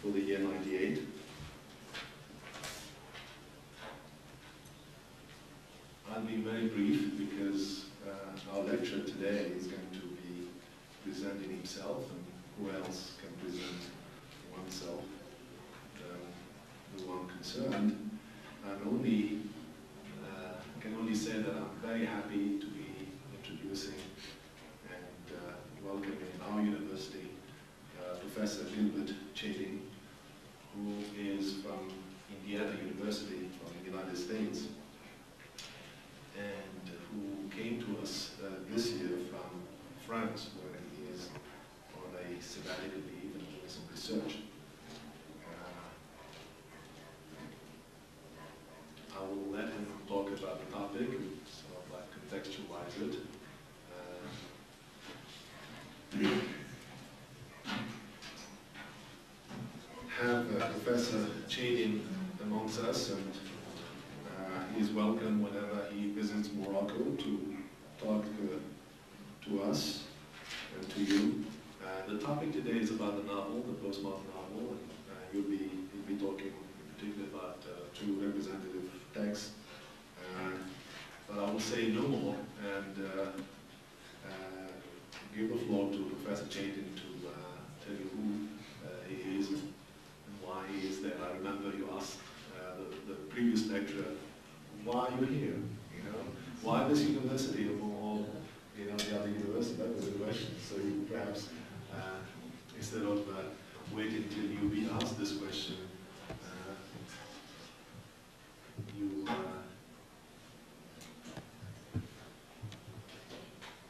for the year 98. I'll be very brief because our lecturer today is going to be presenting himself, and who else can present oneself than the one concerned. I can only say that I'm very happy to be introducing and welcoming in our university Professor Gilbert Chaitin, who is from Indiana University, from the United States, and who came to us this year from France, where he is on a sabbatical leave and doing some research. I will let him talk about the topic, so I'd like to contextualize it. Have Professor Chaitin amongst us, and he's welcome whenever he visits Morocco to talk to us and to you. The topic today is about the novel, the postmodern novel, and he'll be talking in particular about two representative texts. But I will say no more and give the floor to Professor Chaitin to tell you who he is and why he is there. I remember you asked the previous lecturer, why are you here? You know, why this university among all, the other universities? That was the question. So you perhaps instead of waiting until you be asked this question,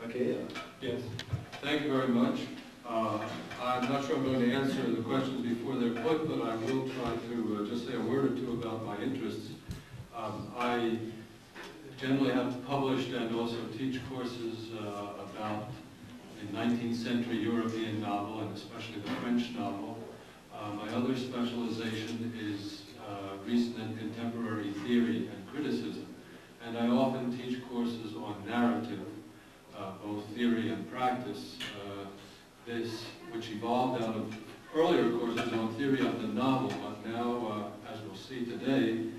okay. Yes. Thank you very much. I'm not sure I'm going to answer the questions before they're put, but I will try to just say a word or two about my interests. I generally have published and also teach courses about the 19th century European novel, and especially the French novel. My other specialization is recent and contemporary theory and criticism, and I often teach courses on narrative, both theory and practice. Which evolved out of earlier courses on theory of the novel, but now, as we'll see today, and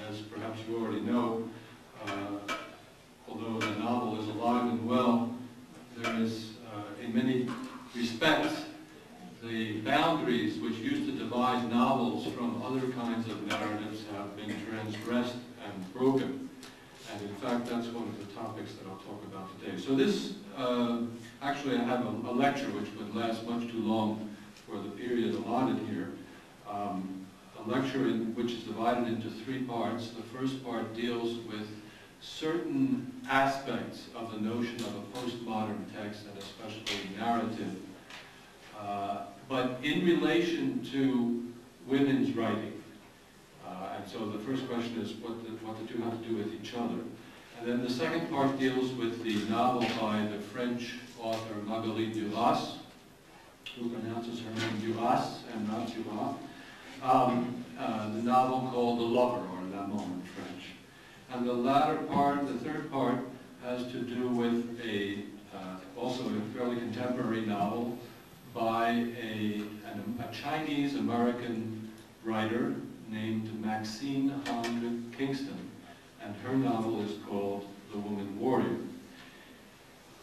as perhaps you already know, although the novel is alive and well, there is, in many respects, the boundaries which used to divide novels from other kinds of narratives have been transgressed and broken. And in fact, that's one of the topics that I'll talk about today. So this, actually I have a lecture which would last much too long for the period allotted here. A lecture which is divided into three parts. The first part deals with certain aspects of the notion of a postmodern text, and especially narrative, but in relation to women's writing. And so the first question is what the two have to do with each other. And then the second part deals with the novel by the French author Marguerite Duras, who pronounces her name Duras and not Duras. The novel called The Lover, or L'Amant in French. And the latter part, the third part, has to do with also a fairly contemporary novel by a Chinese-American writer named Maxine Hong Kingston, and her novel is called The Woman Warrior.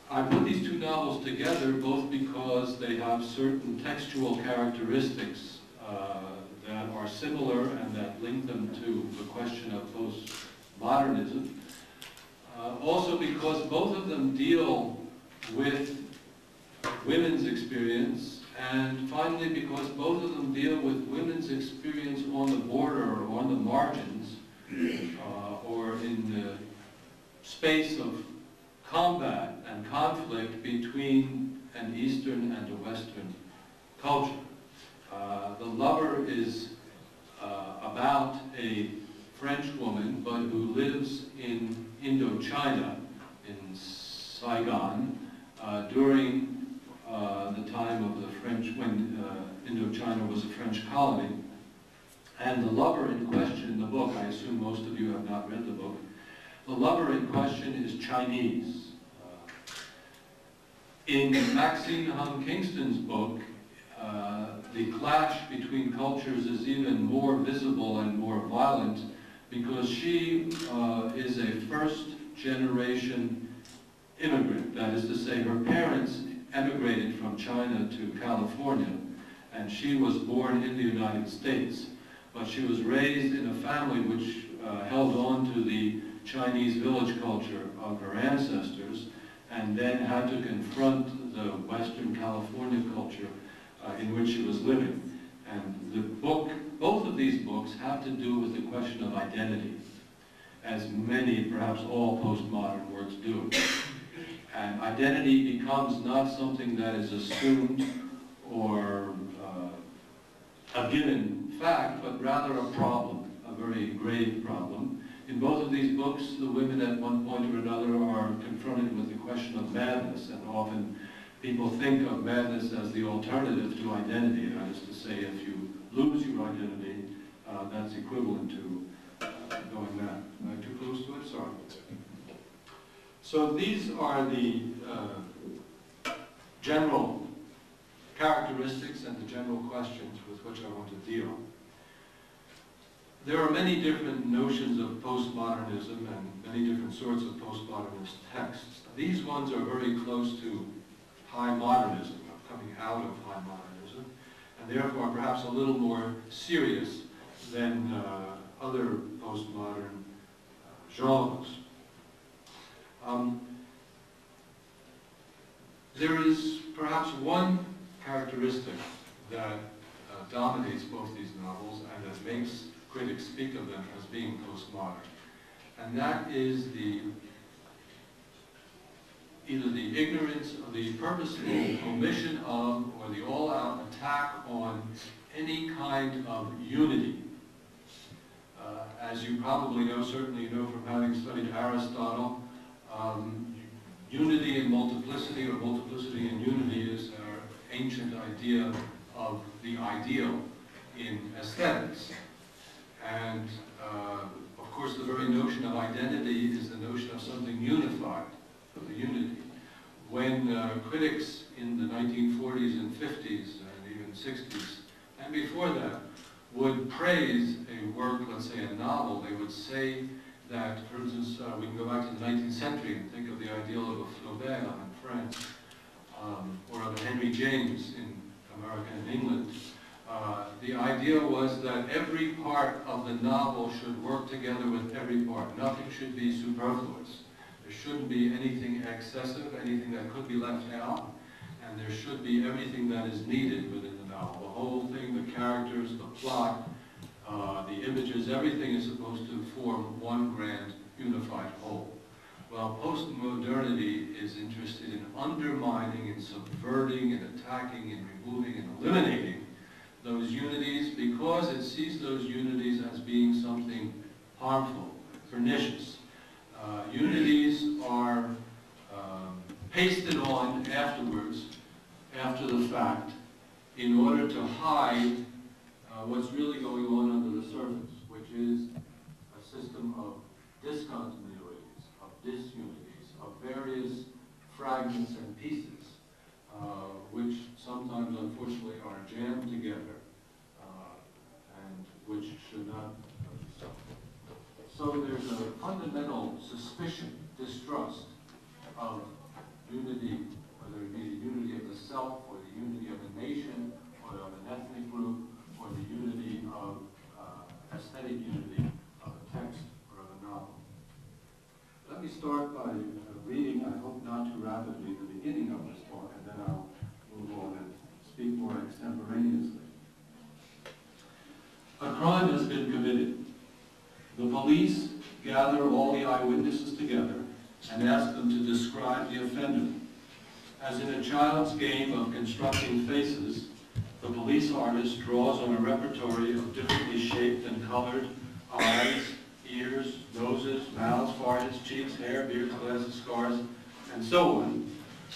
I put these two novels together both because they have certain textual characteristics that are similar and that link them to the question of postmodernism. Also because both of them deal with women's experience, and finally because both of them deal with women's experience on the border or on the margins, or in the space of combat and conflict between an Eastern and a Western culture. The Lover is about a French woman, but who lives in Indochina, in Saigon, during the time of the French, when Indochina was a French colony. And the lover in question in the book, I assume most of you have not read the book, the lover in question is Chinese. In Maxine Hong Kingston's book, the clash between cultures is even more visible and more violent because she is a first-generation immigrant. That is to say, her parents emigrated from China to California, and she was born in the United States. But she was raised in a family which held on to the Chinese village culture of her ancestors, and then had to confront the Western California culture in which she was living. And the book, both of these books have to do with the question of identity, as many, perhaps all postmodern works do. And identity becomes not something that is assumed or a given fact, but rather a problem, a very grave problem. In both of these books, the women at one point or another are confronted with the question of madness, and often people think of madness as the alternative to identity. That is to say, if you lose your identity, that's equivalent to going mad. Am I too close to it? Sorry. So these are the general characteristics and the general questions with which I want to deal. There are many different notions of postmodernism and many different sorts of postmodernist texts. These ones are very close to high modernism, coming out of high modernism, and therefore perhaps a little more serious than other postmodern genres. There is perhaps one characteristic that dominates both these novels and that makes critics speak of them as being postmodern, and that is either the ignorance or the purposeful omission of, or the all-out attack on any kind of unity. As you probably know, certainly you know from having studied Aristotle, unity and multiplicity, or multiplicity and unity, is our ancient idea of the ideal in aesthetics. And of course, the very notion of identity is the notion of something unified, of the unity. When critics in the 1940s and 50s and even 60s, and before that, would praise a work, let's say a novel, they would say that, for instance, we can go back to the 19th century and think of the ideal of a Flaubert in France, or of a Henry James in America and England. The idea was that every part of the novel should work together with every part. Nothing should be superfluous. There shouldn't be anything excessive, anything that could be left out, and there should be everything that is needed within the novel. The whole thing, the characters, the plot, the images, everything is supposed to form one grand unified whole. Well, postmodernity is interested in undermining and subverting and attacking and removing and eliminating those unities because it sees those unities as being something harmful, pernicious. Unities are pasted on afterwards, after the fact, in order to hide what's really going on under the surface, which is a system of discontinuities, of disunities, of various fragments and pieces, which sometimes, unfortunately, are jammed together, and which should not be so. So there's a fundamental suspicion, distrust of unity, whether it be the unity of the self, or the unity of a nation, or of an ethnic group, or the unity of aesthetic unity of a text or of a novel. Let me start by reading, I hope not too rapidly, the beginning of this book, and then I'll move on and speak more extemporaneously. A crime has been committed. The police gather all the eyewitnesses together and ask them to describe the offender. As in a child's game of constructing faces, the police artist draws on a repertory of differently shaped and colored eyes, ears, noses, mouths, foreheads, cheeks, hair, beards, glasses, scars, and so on,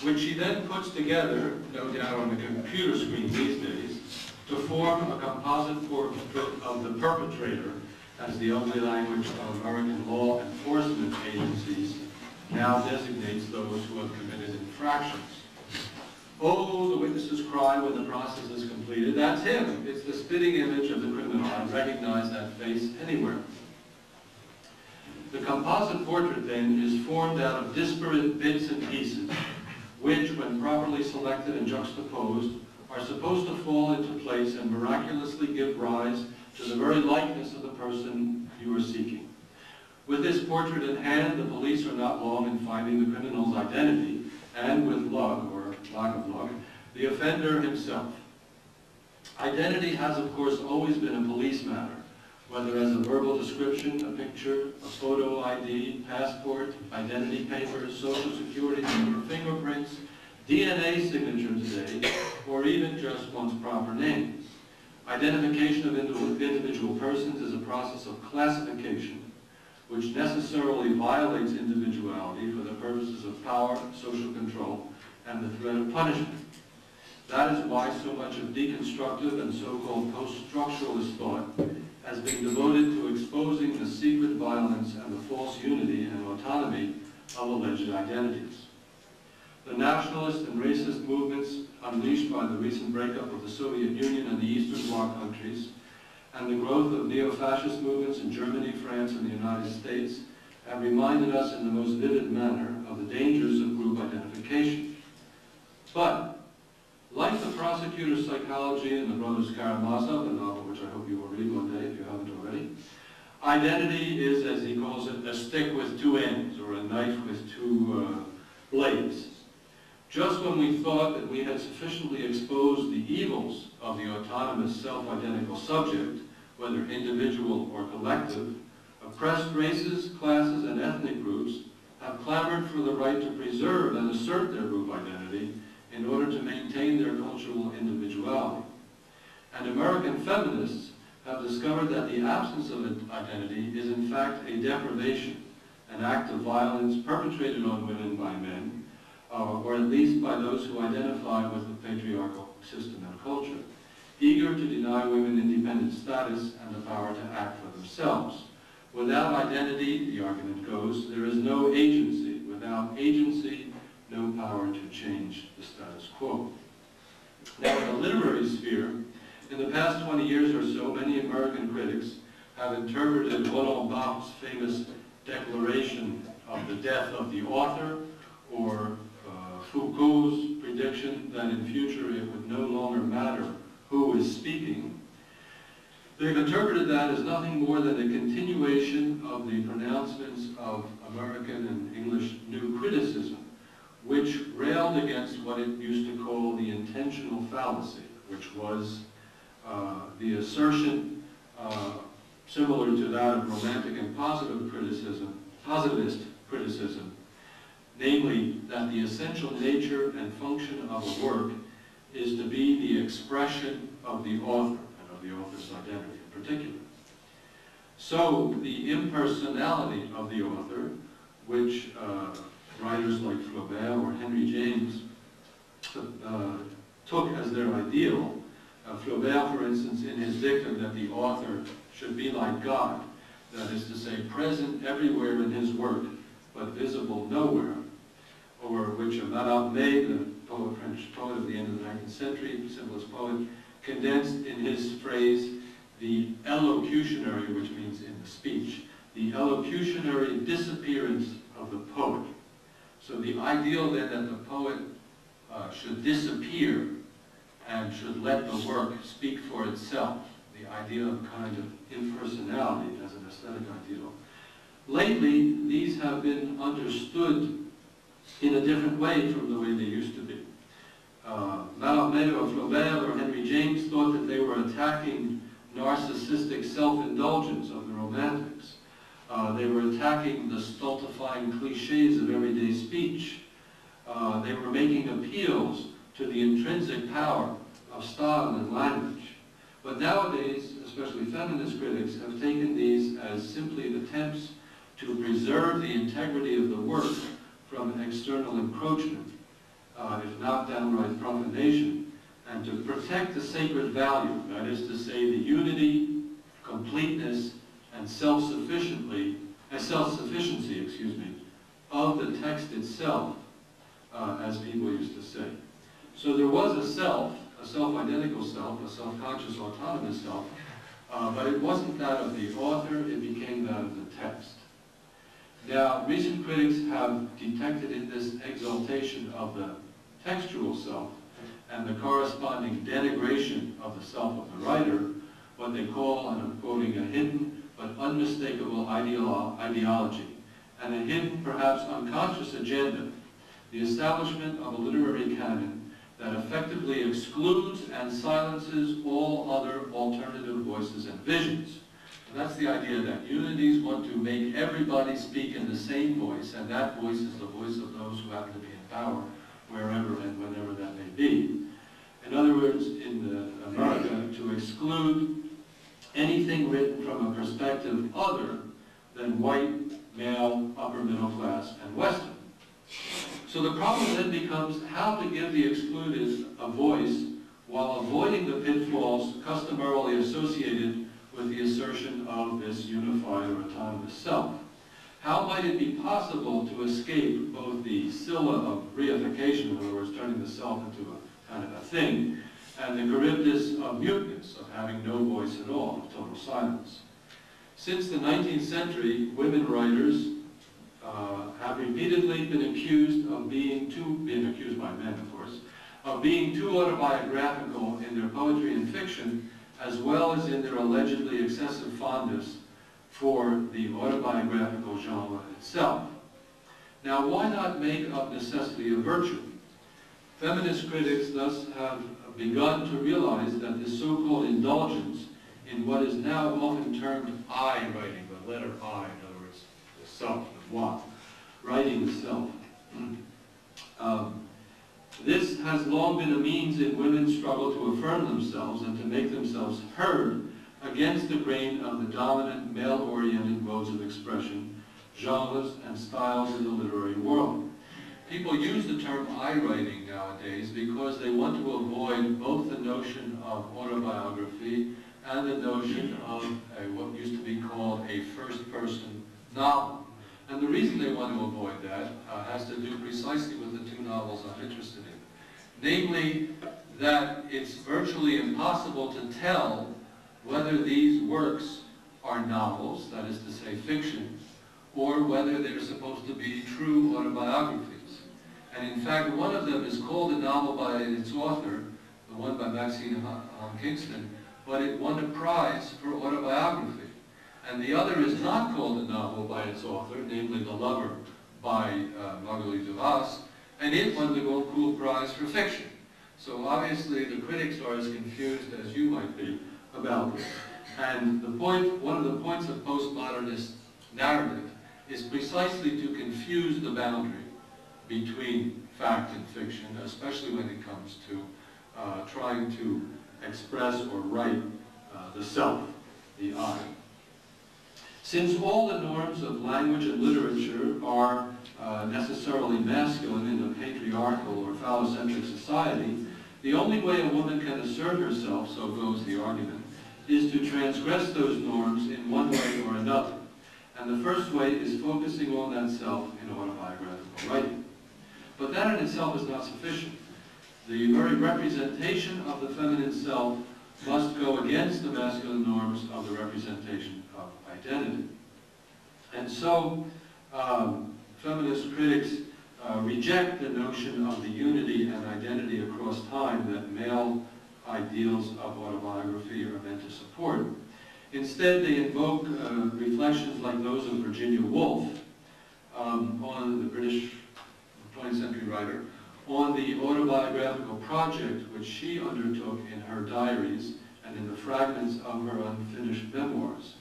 which he then puts together, no doubt on the computer screen these days, to form a composite portrait of the perpetrator, as the ugly language of American law enforcement agencies now designates those who have committed infractions. Oh, the witnesses cry when the process is completed. That's him. It's the spitting image of the criminal. I recognize that face anywhere. The composite portrait, then, is formed out of disparate bits and pieces, which, when properly selected and juxtaposed, are supposed to fall into place and miraculously give rise to the very likeness of the person you are seeking. With this portrait in hand, the police are not long in finding the criminal's identity, and with luck, or lack of luck, the offender himself. Identity has, of course, always been a police matter, whether as a verbal description, a picture, a photo ID, passport, identity papers, social security number, fingerprints, DNA signature today, or even just one's proper name. Identification of individual persons is a process of classification, which necessarily violates individuality for the purposes of power, social control, and the threat of punishment. That is why so much of deconstructive and so-called post-structuralist thought has been devoted to exposing the secret violence and the false unity and autonomy of alleged identities. The nationalist and racist movements unleashed by the recent breakup of the Soviet Union and the Eastern Bloc countries, and the growth of neo-fascist movements in Germany, France, and the United States have reminded us in the most vivid manner of the dangers of group identification. But, like the prosecutor's psychology in the Brothers Karamazov, a novel which I hope you will read one day if you haven't already, identity is, as he calls it, a stick with two ends, or a knife with two blades. Just when we thought that we had sufficiently exposed the evils of the autonomous self-identical subject, whether individual or collective, oppressed races, classes, and ethnic groups have clamored for the right to preserve and assert their group identity in order to maintain their cultural individuality. And American feminists have discovered that the absence of identity is in fact a deprivation, an act of violence perpetrated on women by men, or at least by those who identify with the patriarchal system and culture, eager to deny women independent status and the power to act for themselves. Without identity, the argument goes, there is no agency. Without agency, no power to change the status quo. Now, in the literary sphere, in the past 20 years or so, many American critics have interpreted Roland Barthes' famous declaration of the death of the author, or Foucault's prediction that in future it would no longer matter who is speaking. They've interpreted that as nothing more than a continuation of the pronouncements of American and English new criticism, which railed against what it used to call the intentional fallacy, which was the assertion similar to that of romantic and positivist criticism, namely that the essential nature and function of a work is to be the expression of the author, and of the author's identity in particular. So the impersonality of the author, which writers like Flaubert or Henry James took as their ideal. Flaubert, for instance, in his dictum that the author should be like God, that is to say, present everywhere in his work, but visible nowhere, or which Mallarmé, the French poet of the end of the 19th century, symbolist poet, condensed in his phrase, the elocutionary, which means in the speech, the elocutionary disappearance of the poet. So the ideal then that the poet should disappear and should let the work speak for itself, the idea of kind of impersonality as an aesthetic ideal. Lately, these have been understood in a different way from the way they used to be. Mallarmé or Flaubert or Henry James thought that they were attacking narcissistic self-indulgence of the Romantics. They were attacking the stultifying cliches of everyday speech. They were making appeals to the intrinsic power of style and language. But nowadays, especially feminist critics, have taken these as simply attempts to preserve the integrity of the work from external encroachment, if not downright profanation, and to protect the sacred value, that is to say, the unity, completeness, and self-sufficiency, of the text itself, as people used to say. So there was a self, a self-identical self, a self-conscious autonomous self, but it wasn't that of the author, it became that of the text. Now, recent critics have detected in this exaltation of the textual self and the corresponding denigration of the self of the writer, what they call, and I'm quoting, a hidden but unmistakable ideology, and a hidden, perhaps unconscious agenda, the establishment of a literary canon that effectively excludes and silences all other alternative voices and visions. And that's the idea that unities want to make everybody speak in the same voice, and that voice is the voice of those who happen to be in power, wherever and whenever that may be. In other words, in America, to exclude anything written from a perspective other than white, male, upper middle class, and Western. So the problem then becomes how to give the excluded a voice while avoiding the pitfalls customarily associated with the assertion of this unified or autonomous self. How might it be possible to escape both the scylla of reification, in other words, turning the self into a kind of a thing, and the charybdis of muteness, of having no voice at all, of total silence? Since the 19th century, women writers have repeatedly been accused of being accused by men, of course, of being too autobiographical in their poetry and fiction, as well as in their allegedly excessive fondness for the autobiographical genre itself. Now, why not make of necessity a virtue? Feminist critics thus have begun to realize that this so-called indulgence in what is now often termed I writing, the letter I, in other words, the self, the moi, writing the self. This has long been a means in women's struggle to affirm themselves and to make themselves heard against the grain of the dominant male-oriented modes of expression, genres, and styles in the literary world. People use the term I writing nowadays because they want to avoid both the notion of autobiography and the notion of what used to be called a first-person novel. And the reason they want to avoid that has to do precisely with the two novels I'm interested in. Namely, that it's virtually impossible to tell whether these works are novels, that is to say fiction, or whether they're supposed to be true autobiographies. And in fact, one of them is called a novel by its author, the one by Maxine Kingston, but it won a prize for autobiography. And the other is not called a novel by its author, namely The Lover by Marguerite Duras, and it won the Goncourt Prize for fiction. So obviously the critics are as confused as you might be about this. And one of the points of postmodernist narrative is precisely to confuse the boundary between fact and fiction, especially when it comes to trying to express or write the self, the I. Since all the norms of language and literature are necessarily masculine in a patriarchal or phallocentric society, the only way a woman can assert herself, so goes the argument, is to transgress those norms in one way or another. And the first way is focusing on that self in autobiographical writing. But that in itself is not sufficient. The very representation of the feminine self must go against the masculine norms of the representation of identity. And so, feminist critics reject the notion of the unity and identity across time that male ideals of autobiography are meant to support. Instead, they invoke reflections like those of Virginia Woolf, on the British 20th century writer, on the autobiographical project which she undertook in her diaries and in the fragments of her unfinished memoirs.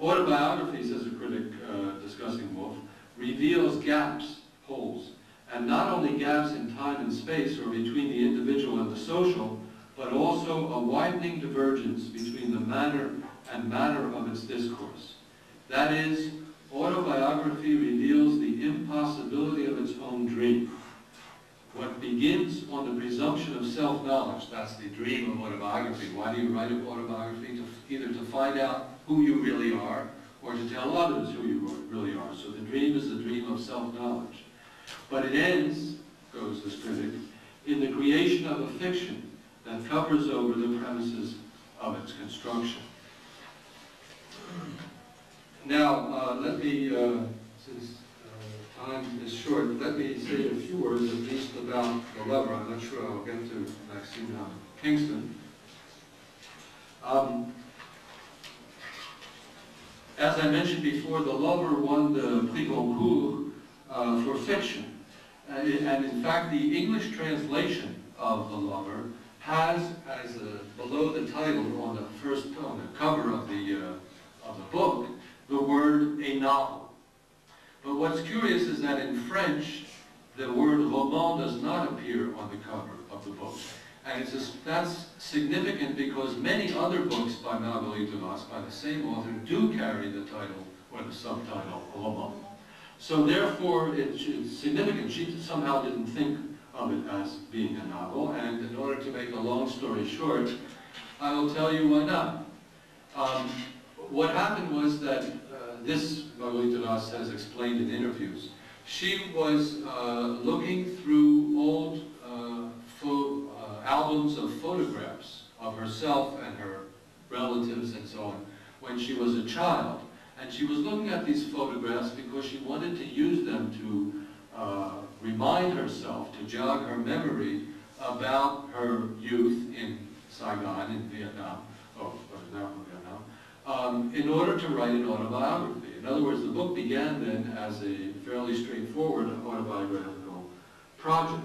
Autobiography, says a critic discussing Woolf, reveals gaps, holes, and not only gaps in time and space or between the individual and the social, but also a widening divergence between the manner and matter of its discourse. That is, autobiography reveals the impossibility of its own dream. What begins on the presumption of self-knowledge, that's the dream of autobiography. Why do you write an autobiography? Either to find out who you really are, or to tell others who you really are. So the dream is the dream of self-knowledge. But it ends, goes this critic, creation of a fiction that covers over the premises of its construction. Now, let me, since time is short, let me say a few words at least about the lover. I'm not sure I'll get to Maxine Kingston. As I mentioned before, the lover won the Prix Goncourt for fiction. And in fact, the English translation of the lover has, as below the title on the cover of the book, the word a novel. But what's curious is that in French, the word roman does not appear on the cover of the book. And that's significant because many other books by Marguerite Duras, by the same author, do carry the title or the subtitle roman. So therefore, it's significant. She somehow didn't think of it as being a novel, and in order to make a long story short, I will tell you why not. What happened was that this, Marguerite Duras has explained in interviews, she was looking through old albums of photographs of herself and her relatives and so on when she was a child. And she was looking at these photographs because she wanted to use them to remind herself, to jog her memory about her youth in Saigon, in Vietnam, in order to write an autobiography. In other words, the book began then as a fairly straightforward autobiographical project.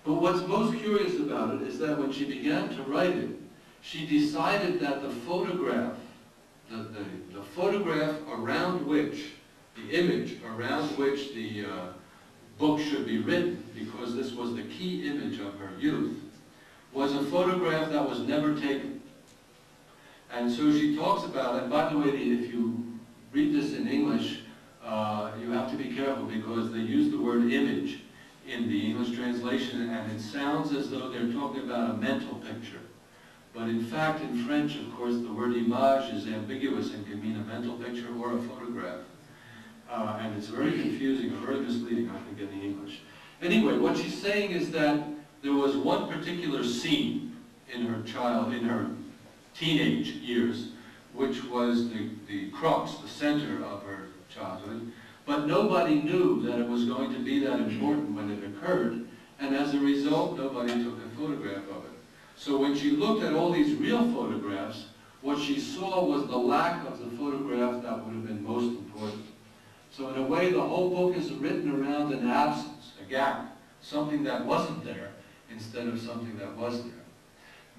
But what's most curious about it is that when she began to write it, she decided that the photograph, the photograph around which, the image around which the book should be written, because this was the key image of her youth, was a photograph that was never taken. And so she talks about, and by the way, if you read this in English, you have to be careful because they use the word image in the English translation, and it sounds as though they're talking about a mental picture. But in fact, in French, of course, the word image is ambiguous and can mean a mental picture or a photograph. And it's very confusing, or very misleading, I think, in the English. Anyway, what she's saying is that there was one particular scene in her teenage years, which was the crux, the center of her childhood, but nobody knew that it was going to be that important when it occurred, and as a result, nobody took a photograph of it. So when she looked at all these real photographs, what she saw was the lack of the photograph that would have been most important. So in a way, the whole book is written around an absence, a gap, something that wasn't there instead of something that was there.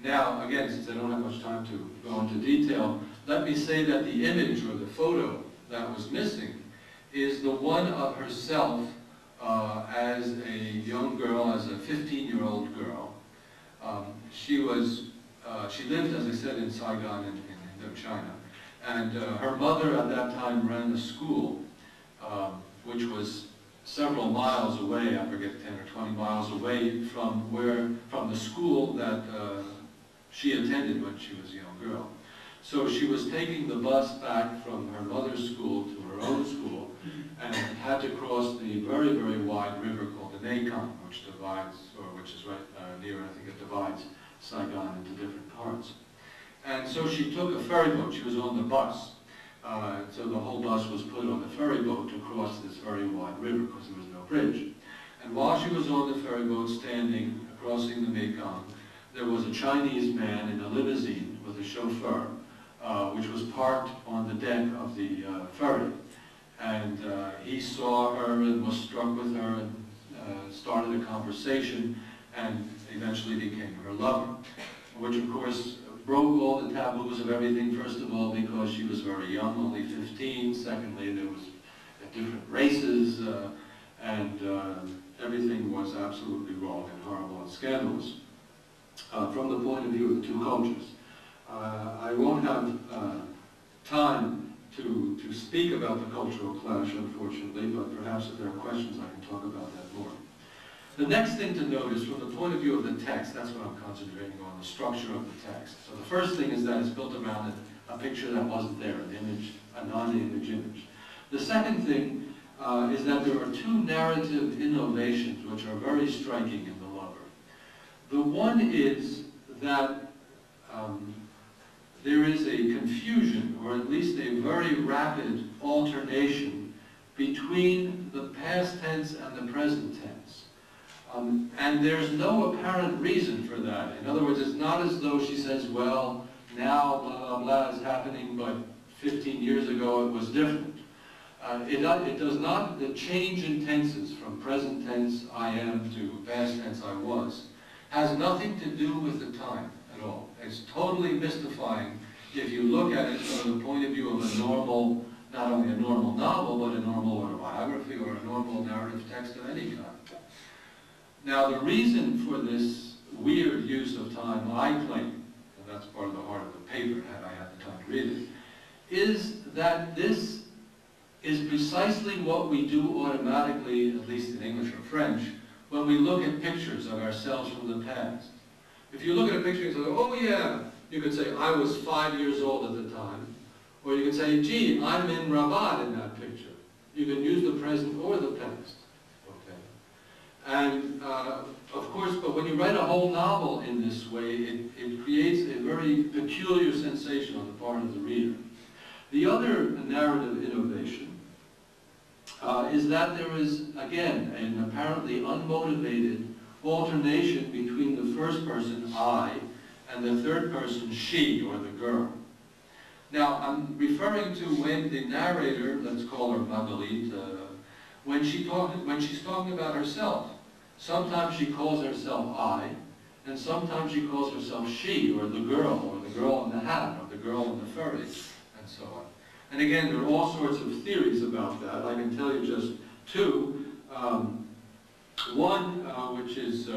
Now, again, since I don't have much time to go into detail, let me say that the image or the photo that was missing is the one of herself as a young girl, as a 15-year-old girl. She lived, as I said, in Saigon in Indochina. And her mother at that time ran a school, which was several miles away, I forget, 10 or 20 miles away from the school that she attended when she was a young girl. So she was taking the bus back from her mother's school to her own school and had to cross the very, very wide river called the Mekong, which divides, or which is right near, I think it divides Saigon into different parts. And so she took a ferry boat. She was on the bus. So the whole bus was put on the ferry boat to cross this very wide river because there was no bridge. And while she was on the ferry boat standing, crossing the Mekong, there was a Chinese man in a limousine with a chauffeur, which was parked on the deck of the ferry. And he saw her and was struck with her and started a conversation and eventually became her lover, which of course broke all the taboos of everything, first of all because she was very young, only 15, secondly there was different races, and everything was absolutely wrong and horrible and scandalous from the point of view of the two cultures. I won't have time to speak about the cultural clash, unfortunately, but perhaps if there are questions I can talk about that more. The next thing to note is from the point of view of the text, that's what I'm concentrating on, the structure of the text. So the first thing is that it's built around a picture that wasn't there, an image, a non-image image. The second thing is that there are two narrative innovations which are very striking in the lover. The one is that there is a confusion, or at least a very rapid alternation between the past tense and the present tense. And there's no apparent reason for that. In other words, it's not as though she says, well, now blah, blah, blah is happening, but 15 years ago it was different. It does not, the change in tenses from present tense I am to past tense I was, has nothing to do with the time at all. It's totally mystifying if you look at it from the point of view of a normal, not only a normal novel, but a normal autobiography or a normal narrative text of any kind. Now, the reason for this weird use of time, I claim, and that's part of the heart of the paper, had I had the time to read it, is that this is precisely what we do automatically, at least in English or French, when we look at pictures of ourselves from the past. If you look at a picture and say, oh yeah, you could say, I was 5 years old at the time. Or you could say, gee, I'm in Rabat in that picture. You can use the present or the past. Okay. And of course, but when you write a whole novel in this way, it creates a very peculiar sensation on the part of the reader. The other narrative innovation is that there is, again, an apparently unmotivated alternation between the first person, I, and the third person, she, or the girl. Now, I'm referring to when the narrator, let's call her Marguerite, when she's talking about herself. Sometimes she calls herself I, and sometimes she calls herself she, or the girl in the hat, or the girl in the furry, and so on. And again, there are all sorts of theories about that. I can tell you just two. One, which is,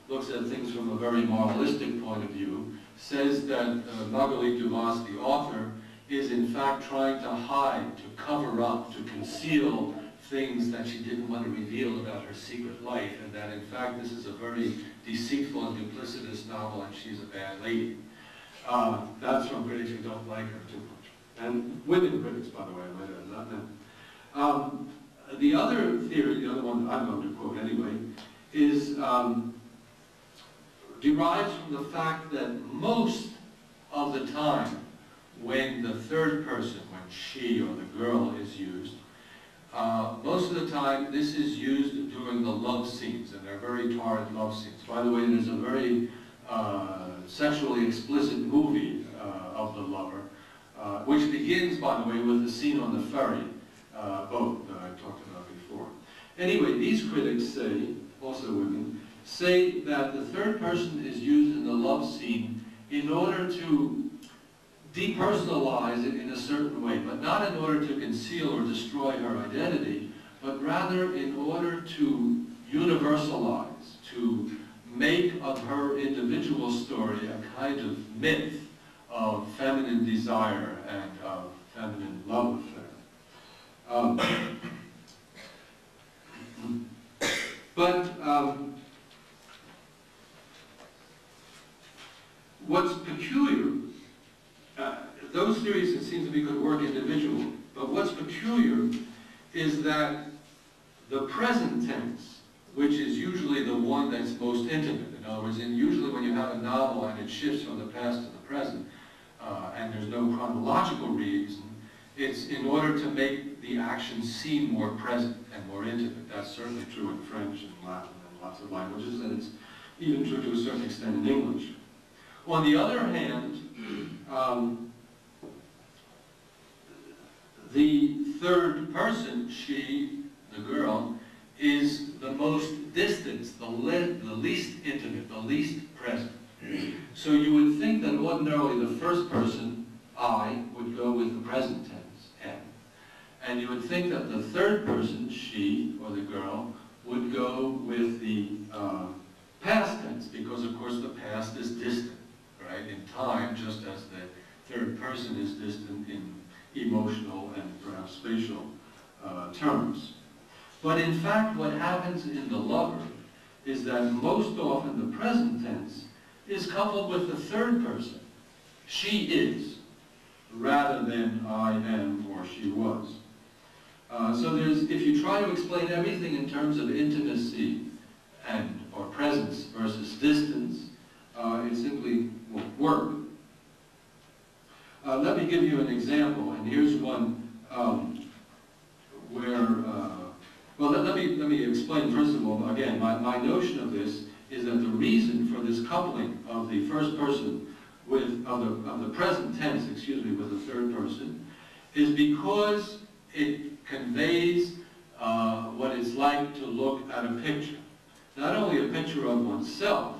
looks at things from a very moralistic point of view, says that Marguerite Dumas, the author, is in fact trying to hide, to cover up, to conceal things that she didn't want to reveal about her secret life, and that in fact this is a very deceitful and duplicitous novel and she's a bad lady. That's from critics who don't like her too much. And women critics, by the way, I might add, not men. The other theory, the other one that I'm going to quote anyway, is derives from the fact that most of the time when the third person, when she or the girl is used, most of the time this is used during the love scenes, and they're very torrid love scenes. By the way, there's a very sexually explicit movie of the lover, which begins, by the way, with the scene on the ferry boat that I talked about before. Anyway, these critics say, also women, say that the third person is used in the love scene in order to depersonalize it in a certain way, but not in order to conceal or destroy her identity, but rather in order to universalize, to make of her individual story a kind of myth of feminine desire and of feminine love affair. What's peculiar, those theories, it seems to me, could work individually, but what's peculiar is that the present tense, which is usually the one that's most intimate, in other words, usually when you have a novel and it shifts from the past to the present, and there's no chronological reason, it's in order to make the action seem more present and more intimate. That's certainly true in French and Latin and lots of languages, and it's even true to a certain extent in English. On the other hand, the third person, she, the girl, is the most distant, the least intimate, the least present. So you would think that ordinarily the first person, I, would go with the present tense, M. And you would think that the third person, she, or the girl, would go with the past tense, because of course the past is distant, right, in time, just as the third person is distant in emotional and perhaps spatial terms. But in fact, what happens in The Lover is that most often the present tense is coupled with the third person. She is, rather than I am or she was. So there's, if you try to explain everything in terms of intimacy and or presence versus distance, example, and here's one where, well, let me explain first of all, again, my notion of this is that the reason for this coupling of the first person with, of the present tense, excuse me, with the third person, is because it conveys what it's like to look at a picture. Not only a picture of oneself,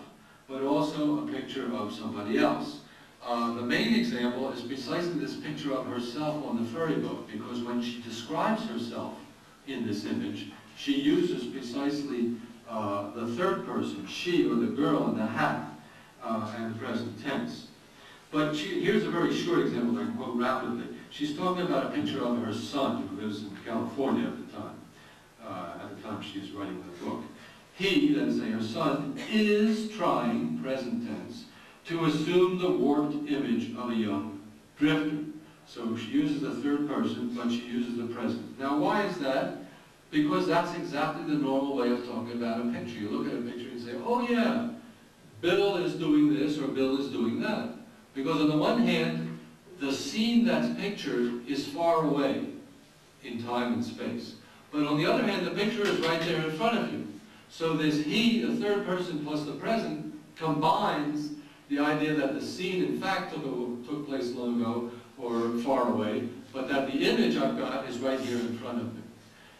but also a picture of somebody else. The main example is precisely this picture of herself on the ferry boat, because when she describes herself in this image, she uses precisely the third person, she or the girl in the hat, and the present tense. But here's a very short example I can quote rapidly. She's talking about a picture of her son who lives in California at the time she's writing the book. He, that is to say her son, is trying, present tense, to assume the warped image of a young drifter. So she uses the third person, but she uses the present. Now why is that? Because that's exactly the normal way of talking about a picture. You look at a picture and say, oh yeah, Bill is doing this or Bill is doing that. Because on the one hand, the scene that's pictured is far away in time and space. But on the other hand, the picture is right there in front of you. So this he, the third person plus the present, combines the idea that the scene in fact took place long ago or far away, but that the image I've got is right here in front of me.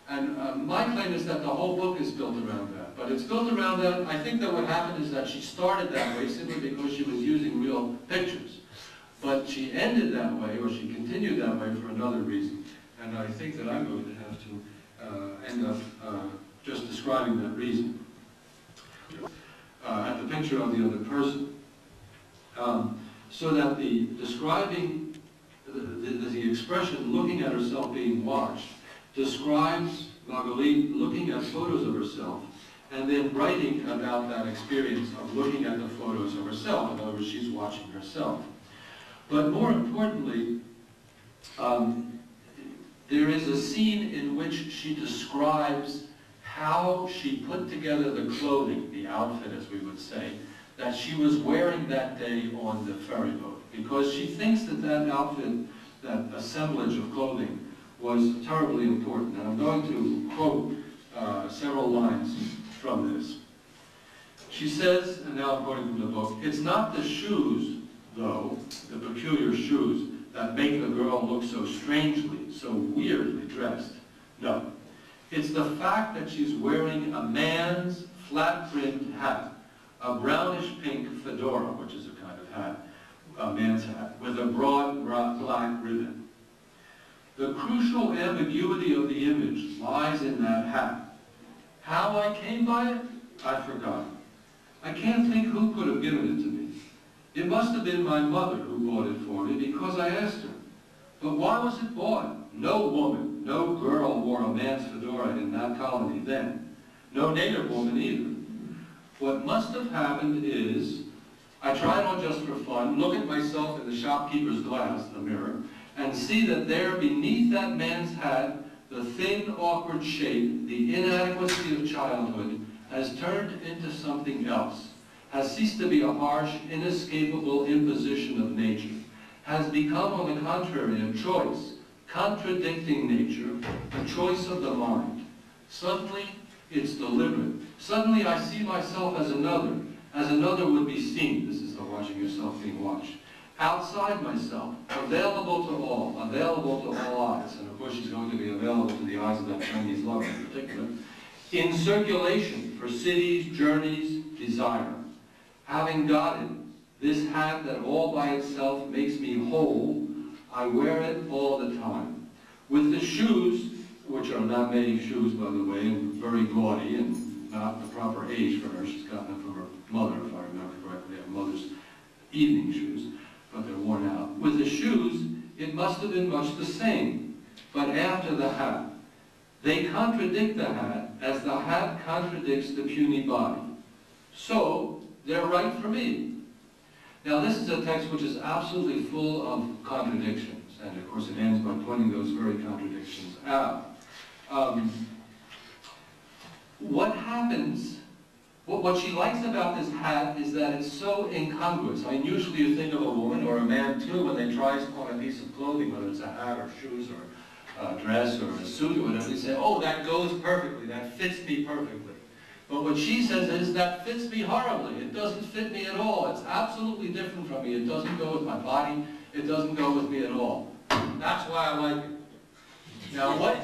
And my claim is that the whole book is built around that. But it's built around that. I think that what happened is that she started that way simply because she was using real pictures. But she ended that way, or she continued that way for another reason. And I think that I'm going to have to end up just describing that reason. At the picture of the other person. So that the describing, the expression looking at herself being watched describes Marguerite looking at photos of herself and then writing about that experience of looking at the photos of herself. In other words, she's watching herself. But more importantly, there is a scene in which she describes how she put together the clothing, the outfit as we would say, that she was wearing that day on the ferry boat. Because she thinks that that outfit, that assemblage of clothing, was terribly important. And I'm going to quote several lines from this. She says, and now I'm quoting from the book, "It's not the shoes, though, the peculiar shoes, that make the girl look so strangely, so weirdly dressed. No. It's the fact that she's wearing a man's flat-brimmed hat, a brownish-pink fedora, which is a kind of hat, a man's hat, with a broad black ribbon. The crucial ambiguity of the image lies in that hat. How I came by it, I've forgotten. I can't think who could have given it to me. It must have been my mother who bought it for me because I asked her. But why was it bought? No woman, no girl wore a man's fedora in that colony then. No native woman either. What must have happened is, I tried on just for fun, look at myself in the shopkeeper's glass, the mirror, and see that there beneath that man's hat, the thin, awkward shape, the inadequacy of childhood, has turned into something else, has ceased to be a harsh, inescapable imposition of nature, has become, on the contrary, a choice, contradicting nature, a choice of the mind. Suddenly, it's deliberate. Suddenly, I see myself as another would be seen." This is the watching yourself being watched. "Outside myself, available to all eyes," and of course she's going to be available to the eyes of that Chinese lover in particular, "in circulation for cities, journeys, desire. Having got it, this hat that all by itself makes me whole, I wear it all the time. With the shoes, which are not many shoes, by the way, and very gaudy and not the proper age for her. She's gotten them from her mother, if I remember correctly. They are mother's evening shoes, but they're worn out. With the shoes, it must have been much the same, but after the hat. They contradict the hat as the hat contradicts the puny body. So, they're right for me." Now this is a text which is absolutely full of contradictions, and of course it ends by pointing those very contradictions out. What happens What she likes about this hat is that it's so incongruous. I mean, usually you think of a woman, or a man too, when they try on a piece of clothing, whether it's a hat or shoes or a dress or a suit or whatever, they say, oh, that goes perfectly, that fits me perfectly. But what she says is, that fits me horribly. It doesn't fit me at all. It's absolutely different from me. It doesn't go with my body. It doesn't go with me at all. That's why I like it. Now what?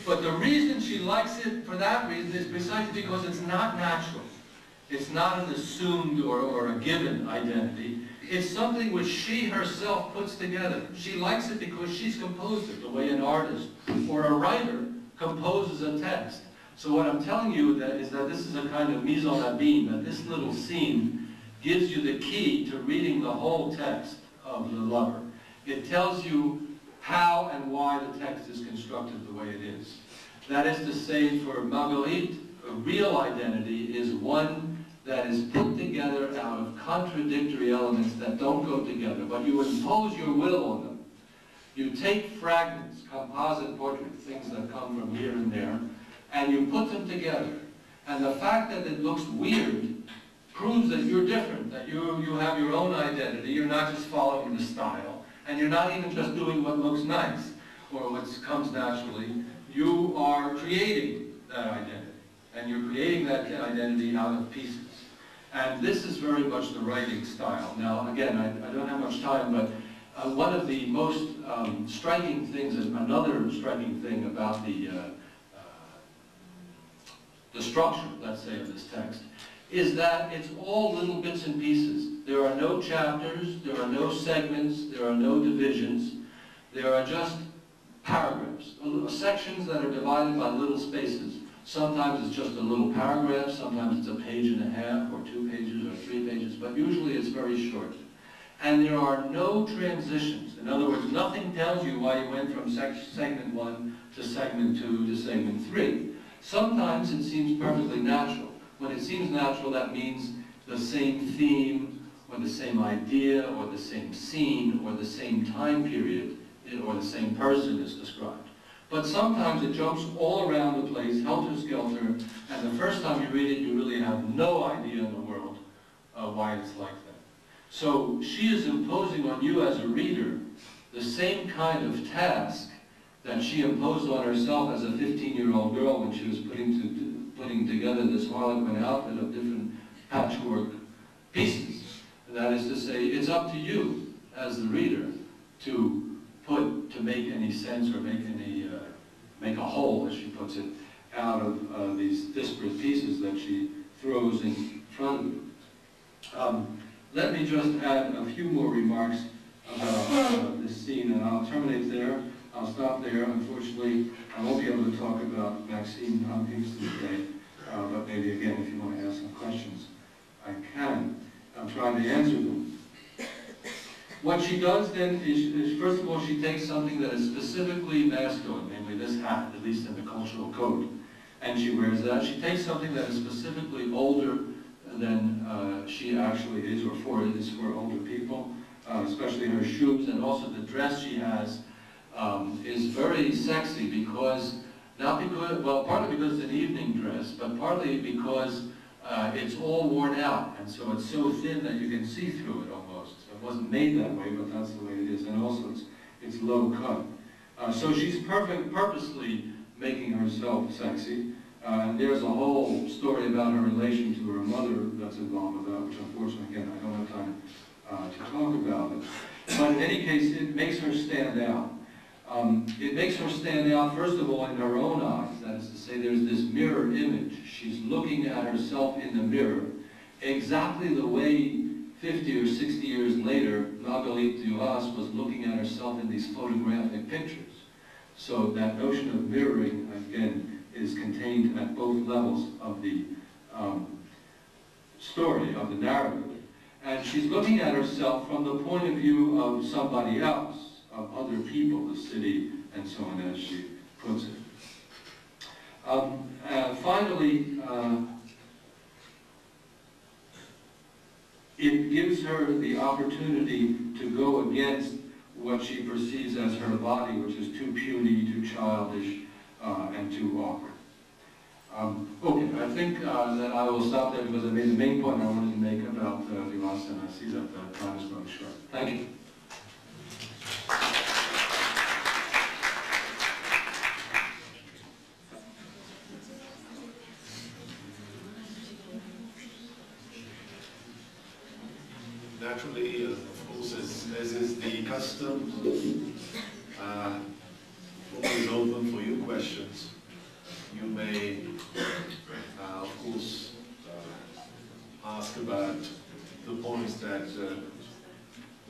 But the reason she likes it for that reason is precisely because it's not natural. It's not an assumed or a given identity. It's something which she herself puts together. She likes it because she's composed it, the way an artist or a writer composes a text. So what I'm telling you is that this is a kind of mise en abîme, that this little scene gives you the key to reading the whole text of The Lover. It tells you how and why the text is constructed the way it is. That is to say, for Marguerite, a real identity is one that is put together out of contradictory elements that don't go together, but you impose your will on them. You take fragments, composite portraits, things that come from here and there, and you put them together. And the fact that it looks weird proves that you're different, that you have your own identity, you're not just following the style, and you're not even just doing what looks nice or what comes naturally. You are creating that identity, and you're creating that identity out of pieces. And this is very much the writing style. Now, again, I don't have much time, but one of the most striking things, another striking thing about the structure, let's say, of this text, is that it's all little bits and pieces. There are no chapters, there are no segments, there are no divisions. There are just paragraphs, sections that are divided by little spaces. Sometimes it's just a little paragraph, sometimes it's a page and a half, or 2 pages, or 3 pages, but usually it's very short. And there are no transitions. In other words, nothing tells you why you went from segment 1 to segment 2 to segment 3. Sometimes it seems perfectly natural. When it seems natural, that means the same theme, or the same idea, or the same scene, or the same time period, or the same person is described. But sometimes it jumps all around the place, helter-skelter, and the first time you read it, you really have no idea in the world why it's like that. So she is imposing on you as a reader the same kind of task that she imposed on herself as a 15-year-old girl when she was putting together this Harlequin outfit of different patchwork pieces. And that is to say, it's up to you as the reader to make any sense or make a whole, as she puts it, out of these disparate pieces that she throws in front of you. Let me just add a few more remarks about this scene, and I'll terminate there. I'll stop there. Unfortunately, I won't be able to talk about Maxine Kingston today, but maybe again, if you want to ask some questions, I can. I'm trying to answer them. What she does then is, first of all, she takes something that is specifically masculine, namely this hat, at least in the cultural code, and she wears that. She takes something that is specifically older than she actually is, or is for older people, especially her shoes, and also the dress she has is very sexy because, well, partly because it's an evening dress, but partly because it's all worn out, and so it's so thin that you can see through it almost. It wasn't made that way, but that's the way it is, and also it's low cut. So she's purposely making herself sexy, and there's a whole story about her relation to her mother that's involved with that, which unfortunately, again, I don't have time to talk about it. But in any case, it makes her stand out. It makes her stand out, first of all, in her own eyes. That is to say, there's this mirror image. She's looking at herself in the mirror exactly the way 50 or 60 years later, Marguerite Duras was looking at herself in these photographic pictures. So that notion of mirroring, again, is contained at both levels of the story, of the narrative. And she's looking at herself from the point of view of somebody else, of other people, the city, and so on, as she puts it. Finally, it gives her the opportunity to go against what she perceives as her body, which is too puny, too childish, and too awkward. Okay, I think that I will stop there because I made the main point I wanted to make about Vilas, and I see that time is running short. Thank you. Naturally, of course, as is the custom, always open for your questions. You may, of course, ask about the points that the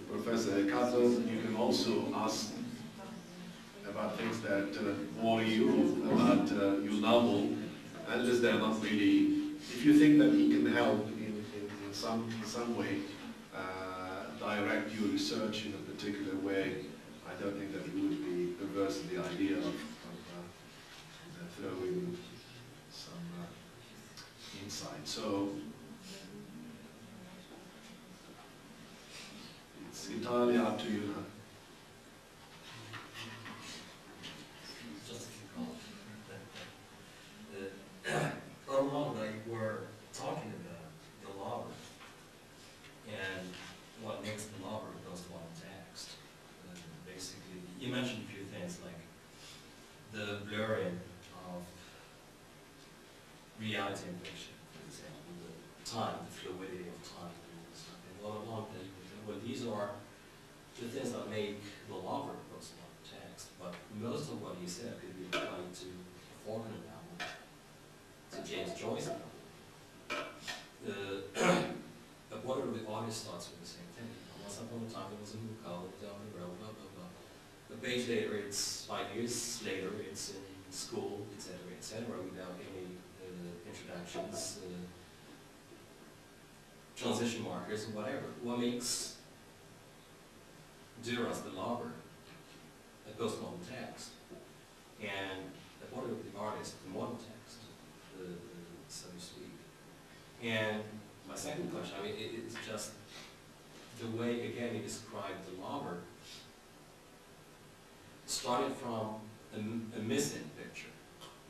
professor had covered. You can also ask about things that worry you about your novel, unless they're not really. If you think that he can help in some way, direct your research in a particular way, I don't think that he would be averse to the idea of throwing some insight. So it's entirely up to you. Just a few comments. Earlier on, we were talking about the lover and what makes the lover a postmodern text. Basically, you mentioned a few things like the blurring of reality and fiction, for example, the time, the fluidity of time, and stuff. And well, these are the things that make the lover a postmodern text. But most of what you said could be applied to a Faulkner novel, to James Joyce novel. But what are the artist thoughts with the same thing? Once upon a time, there was a new college down the road, blah, blah, blah. A page later, it's 5 years later, it's in school, etc., without any introductions, transition markers, and whatever. What makes Duras the Lover a postmodern text? And what are the artists the modern text, so to speak? And my second question, I mean, it's just the way, again, he described the lover, started from a missing picture,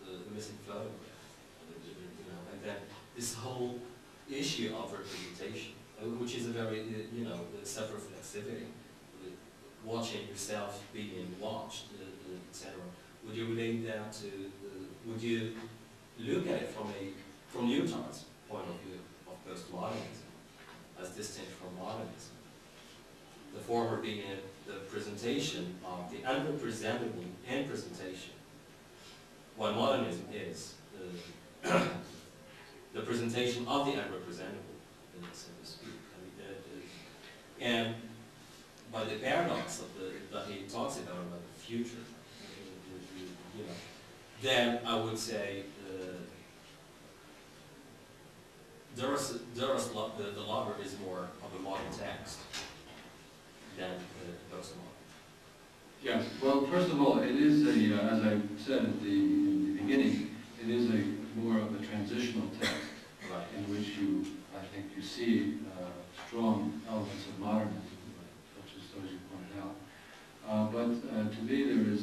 the missing photograph, and then this whole issue of representation, which is a very, self-reflexivity, watching yourself being watched, etc. Would you relate that to, would you look at it from Newton's point of view of postmodernism, as distinct from modernism? The former being the presentation of the unrepresentable in presentation, what modernism is, the presentation of the unrepresentable, so to speak. And by the paradox of that he talks about the future, then I would say the lover is more of a modern text than the postmodern. Yes. Well, first of all, it is as I said in the beginning, it is more of a transitional text, right, in which I think you see strong elements of modernism, such as those you pointed out. But to me, there is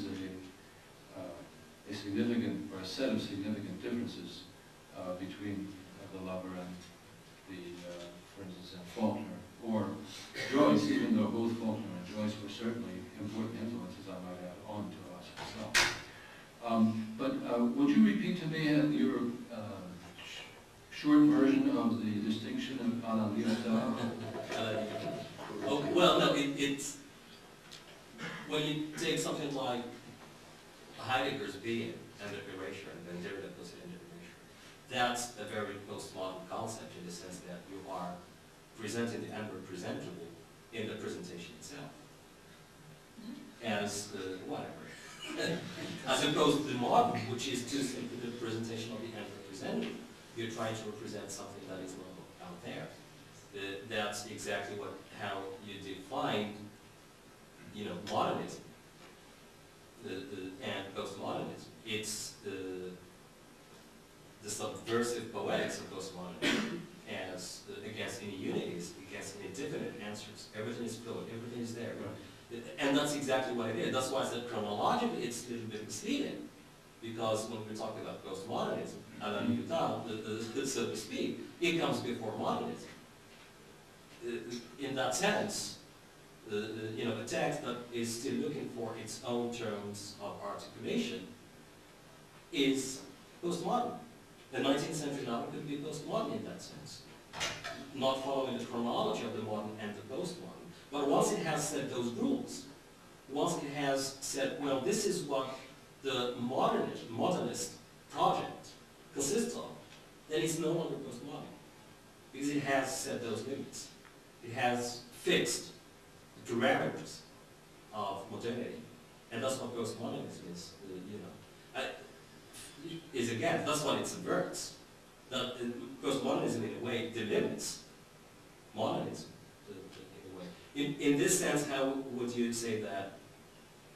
a significant, or a set of significant differences between the lover and for instance, in Faulkner or Joyce, even though both Faulkner and Joyce were certainly important influences, I might add, on to us himself. Would you repeat to me your short version of the distinction of à la liberté? Okay, well, no, it's when you take something like Heidegger's being and the erasure, and then Derrida puts it into erasure, that's a very postmodern concept in the sense that you are presenting the unrepresentable in the presentation itself as whatever. As opposed to the modern, which is just simply the presentation of the unrepresentable. You're trying to represent something that is not out there. That's exactly how you define, modernism and postmodernism. It's the subversive poetics of postmodernism as against any unities, against any definite answers. Everything is fluid, everything is there. And that's exactly what it is. That's why I said chronologically it's a little bit misleading, because when we're talking about postmodernism, so to speak, it comes before modernism. In that sense, a text that is still looking for its own terms of articulation is postmodern. The 19th century novel could be postmodern in that sense, not following the chronology of the modern and the postmodern. But once it has set those rules, once it has said, well, this is what the modernist project consists of, then it's no longer postmodern, because it has set those limits. It has fixed the parameters of modernity, and that's what postmodernism is. Is again, that's what it subverts. That postmodernism, in a way, delimits modernism. In a way, in this sense, how would you say that,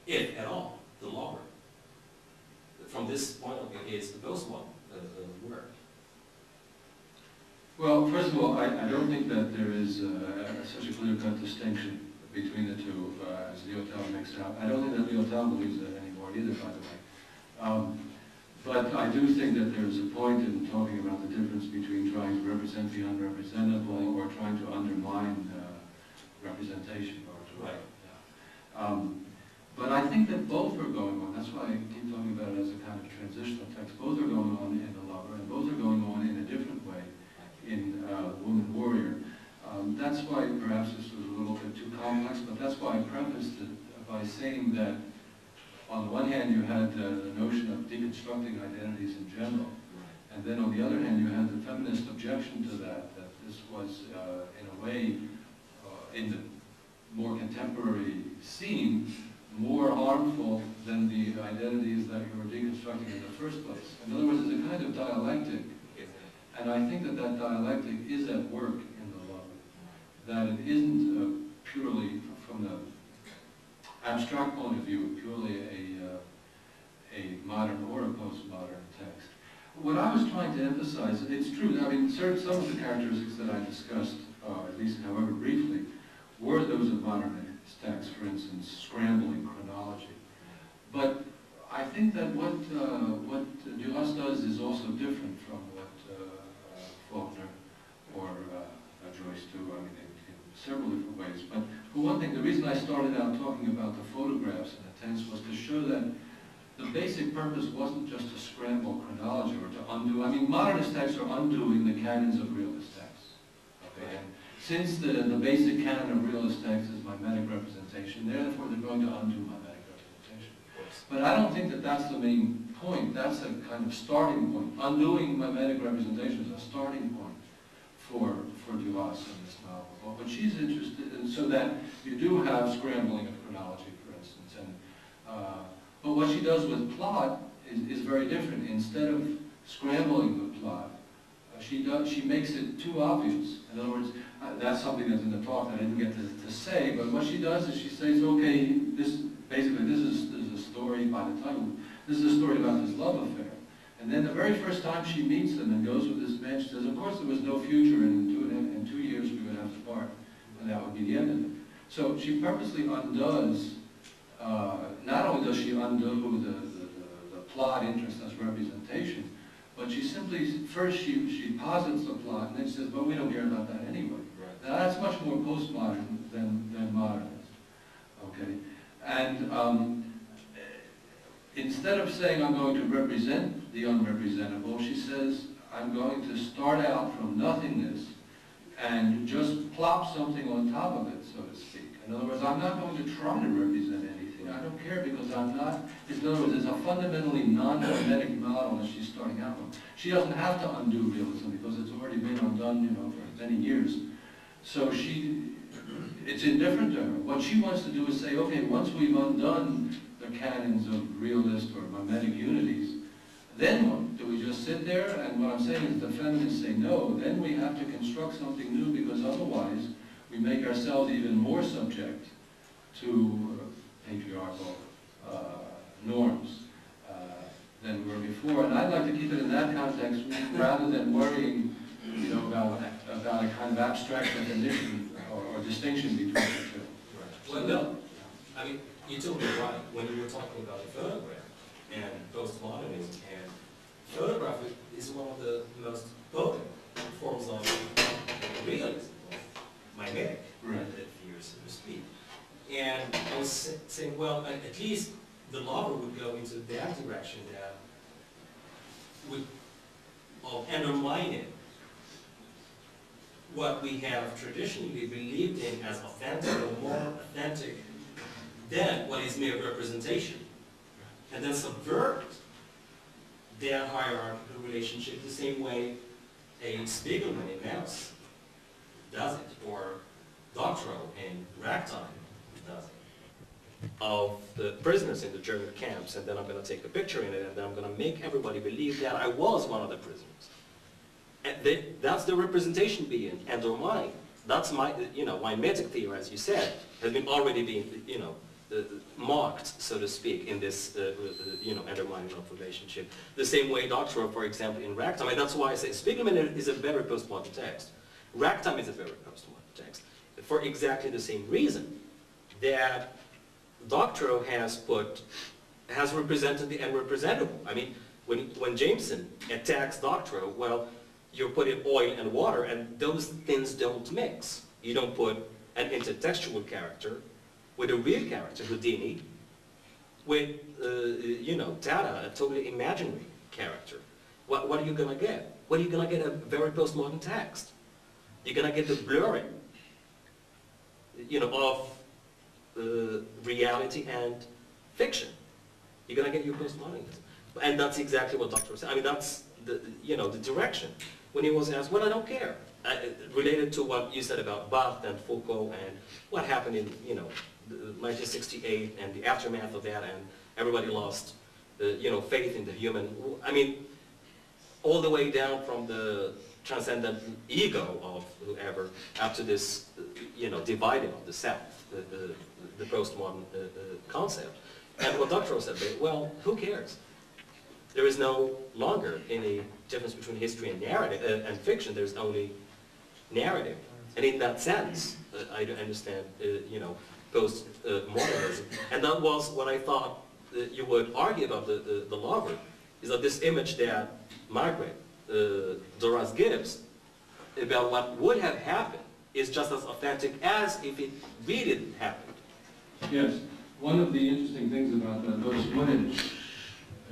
if at all, the lover, from this point of view, is the postmodern work? Well, first of all, I don't think that there is such a clear-cut distinction between the two as Lyotard makes out. I don't think that Lyotard believes that anymore either, by the way. But I do think that there's a point in talking about the difference between trying to represent the unrepresentable or trying to undermine representation. Right. But I think that both are going on. That's why I keep talking about it as a kind of transitional text. Both are going on in The Lover, and both are going on in a different way in Woman Warrior. That's why perhaps this was a little bit too complex, but that's why I prefaced it by saying that on the one hand you had the notion of deconstructing identities in general, and then on the other hand you had the feminist objection to that this was in a way, in the more contemporary scene, more harmful than the identities that you were deconstructing in the first place. In other words, it's a kind of dialectic, and I think that that dialectic is at work in The Lover. That it isn't purely, from the abstract point of view, purely a modern or a postmodern text. What I was trying to emphasize, it's true, I mean, some of the characteristics that I discussed, at least however briefly, were those of modernist texts, for instance, scrambling chronology. But I think that what Duras does is also different from what Faulkner or Joyce do, I mean, in several different ways. But for one thing, the reason I started out talking about the photographs in a tense was to show that the basic purpose wasn't just to scramble chronology or to undo. I mean, modernist texts are undoing the canons of realist texts. Okay? And since the basic canon of realist text is mimetic representation, therefore they're going to undo mimetic representation. But I don't think that that's the main point. That's a kind of starting point. Undoing mimetic representation is a starting point for Duras in this novel. But she's interested in, so that you do have scrambling of chronology, for instance. And, but what she does with plot is very different. Instead of scrambling the plot, she makes it too obvious. In other words, that's something that's in the talk that I didn't get to say, but what she does is she says, okay, this is a story by the title. This is a story about this love affair. And then the very first time she meets them and goes with this man, she says, of course there was no future, and in 2 years we would have to part, and that would be the end of it. So she purposely undoes, not only does she undo the plot interest as representation, but she simply, first she posits the plot, and then she says, well, we don't care about that anyway. Right. Now that's much more postmodern than modernist. Okay? And instead of saying I'm going to represent the unrepresentable, she says I'm going to start out from nothingness and just plop something on top of it, so to speak. In other words, I'm not going to try to represent anything. I don't care because I'm not. In other words, it's a fundamentally non-mimetic model that she's starting out with. She doesn't have to undo realism because it's already been undone, you know, for many years. So it's indifferent to her. What she wants to do is say, okay, once we've undone the canons of realist or mimetic unities, then what? Do we just sit there? And what I'm saying is the feminists say no, then we have to construct something new because otherwise we make ourselves even more subject to patriarchal norms than we were before. And I'd like to keep it in that context rather than worrying, you know, about a kind of abstract definition or distinction between the two. Right. Well, no, I mean, you're totally right. When you were talking about the photograph, and postmodernism, and photography is one of the most potent forms of realism, mimetic, theory, so to speak. And I was saying, well, at least the lover would go into that direction, that would undermine what we have traditionally believed in as authentic or more authentic than what is mere representation, and then subvert that hierarchical relationship the same way a Spiegelman in Mouse does it, or Doctorow in Ragtime does it, of the prisoners in the German camps, and then I'm going to take a picture in it, and then I'm going to make everybody believe that I was one of the prisoners. And that's the representation being undermined. That's my, my mimetic theory, as you said, has been already being, marked, so to speak, in this, undermining of relationship. The same way Doctorow, for example, in Ragtime, and that's why I say Spiegelman is a very postmodern text. Ragtime is a very postmodern text, for exactly the same reason, that Doctorow has represented the unrepresentable. I mean, when Jameson attacks Doctorow, well, you put in oil and water, and those things don't mix. You don't put an intertextual character with a real character, Houdini, with, Dada, a totally imaginary character. What are you going to get? What are you going to get? A very postmodern text. You're going to get the blurring, of reality and fiction. You're going to get your postmodernism. And that's exactly what Doctorow said. I mean, that's the direction. When he was asked, well, I don't care. Related to what you said about Barthes and Foucault and what happened in, 1968 and the aftermath of that, and everybody lost, faith in the human. I mean, all the way down from the transcendent ego of whoever up to this, dividing of the self, the postmodern concept. And what Doctorow said, well, who cares? There is no longer any difference between history and narrative and fiction. There's only narrative, and in that sense, I understand, postmodernism. And that was what I thought you would argue about the lover, is that this image that Margaret Doras gives about what would have happened is just as authentic as if it really happened. Yes, one of the interesting things about those footage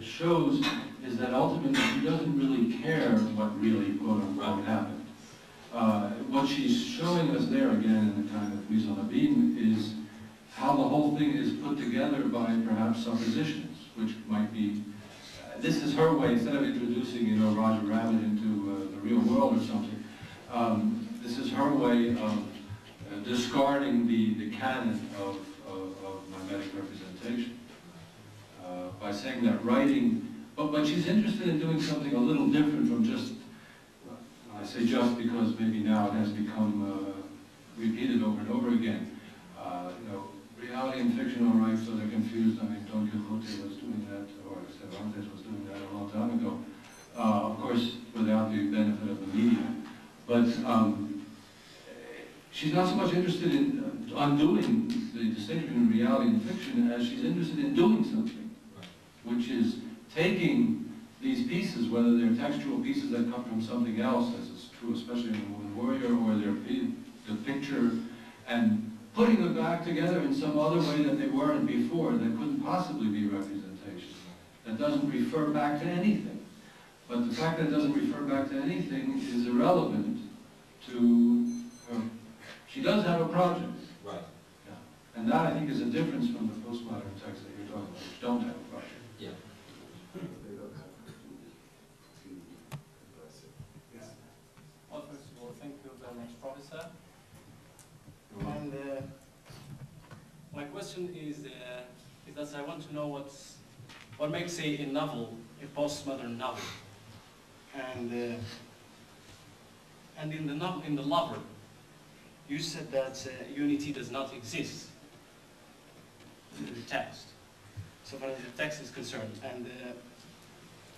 shows is that ultimately she doesn't really care what really, quote-unquote, happened. What she's showing us there, again, in the kind of mise en abîme, is how the whole thing is put together by perhaps suppositions, which might be, this is her way, instead of introducing, Roger Rabbit into the real world or something, this is her way of discarding the canon of mimetic representation. By saying that writing, but she's interested in doing something a little different from just, I say just because maybe now it has become repeated over and over again. Reality and fiction, all right, so they're confused. I mean, Don Quixote was doing that, or Cervantes was doing that a long time ago. Of course, without the benefit of the medium. But she's not so much interested in undoing the distinction between reality and fiction as she's interested in doing something, which is taking these pieces, whether they're textual pieces that come from something else, as is true especially in The Woman Warrior, or they're the picture, and putting them back together in some other way that they weren't before, that couldn't possibly be representation, that doesn't refer back to anything. But the fact that it doesn't refer back to anything is irrelevant to her. She does have a project. Right. Yeah. And that, I think, is a difference from the postmodern texts that you're talking about, which don't have a project. Yeah. Well, first of all, thank you very much, Professor. And my question is that I want to know what makes a novel a postmodern novel, and in the Lover, you said that unity does not exist in the text, so far as the text is concerned, and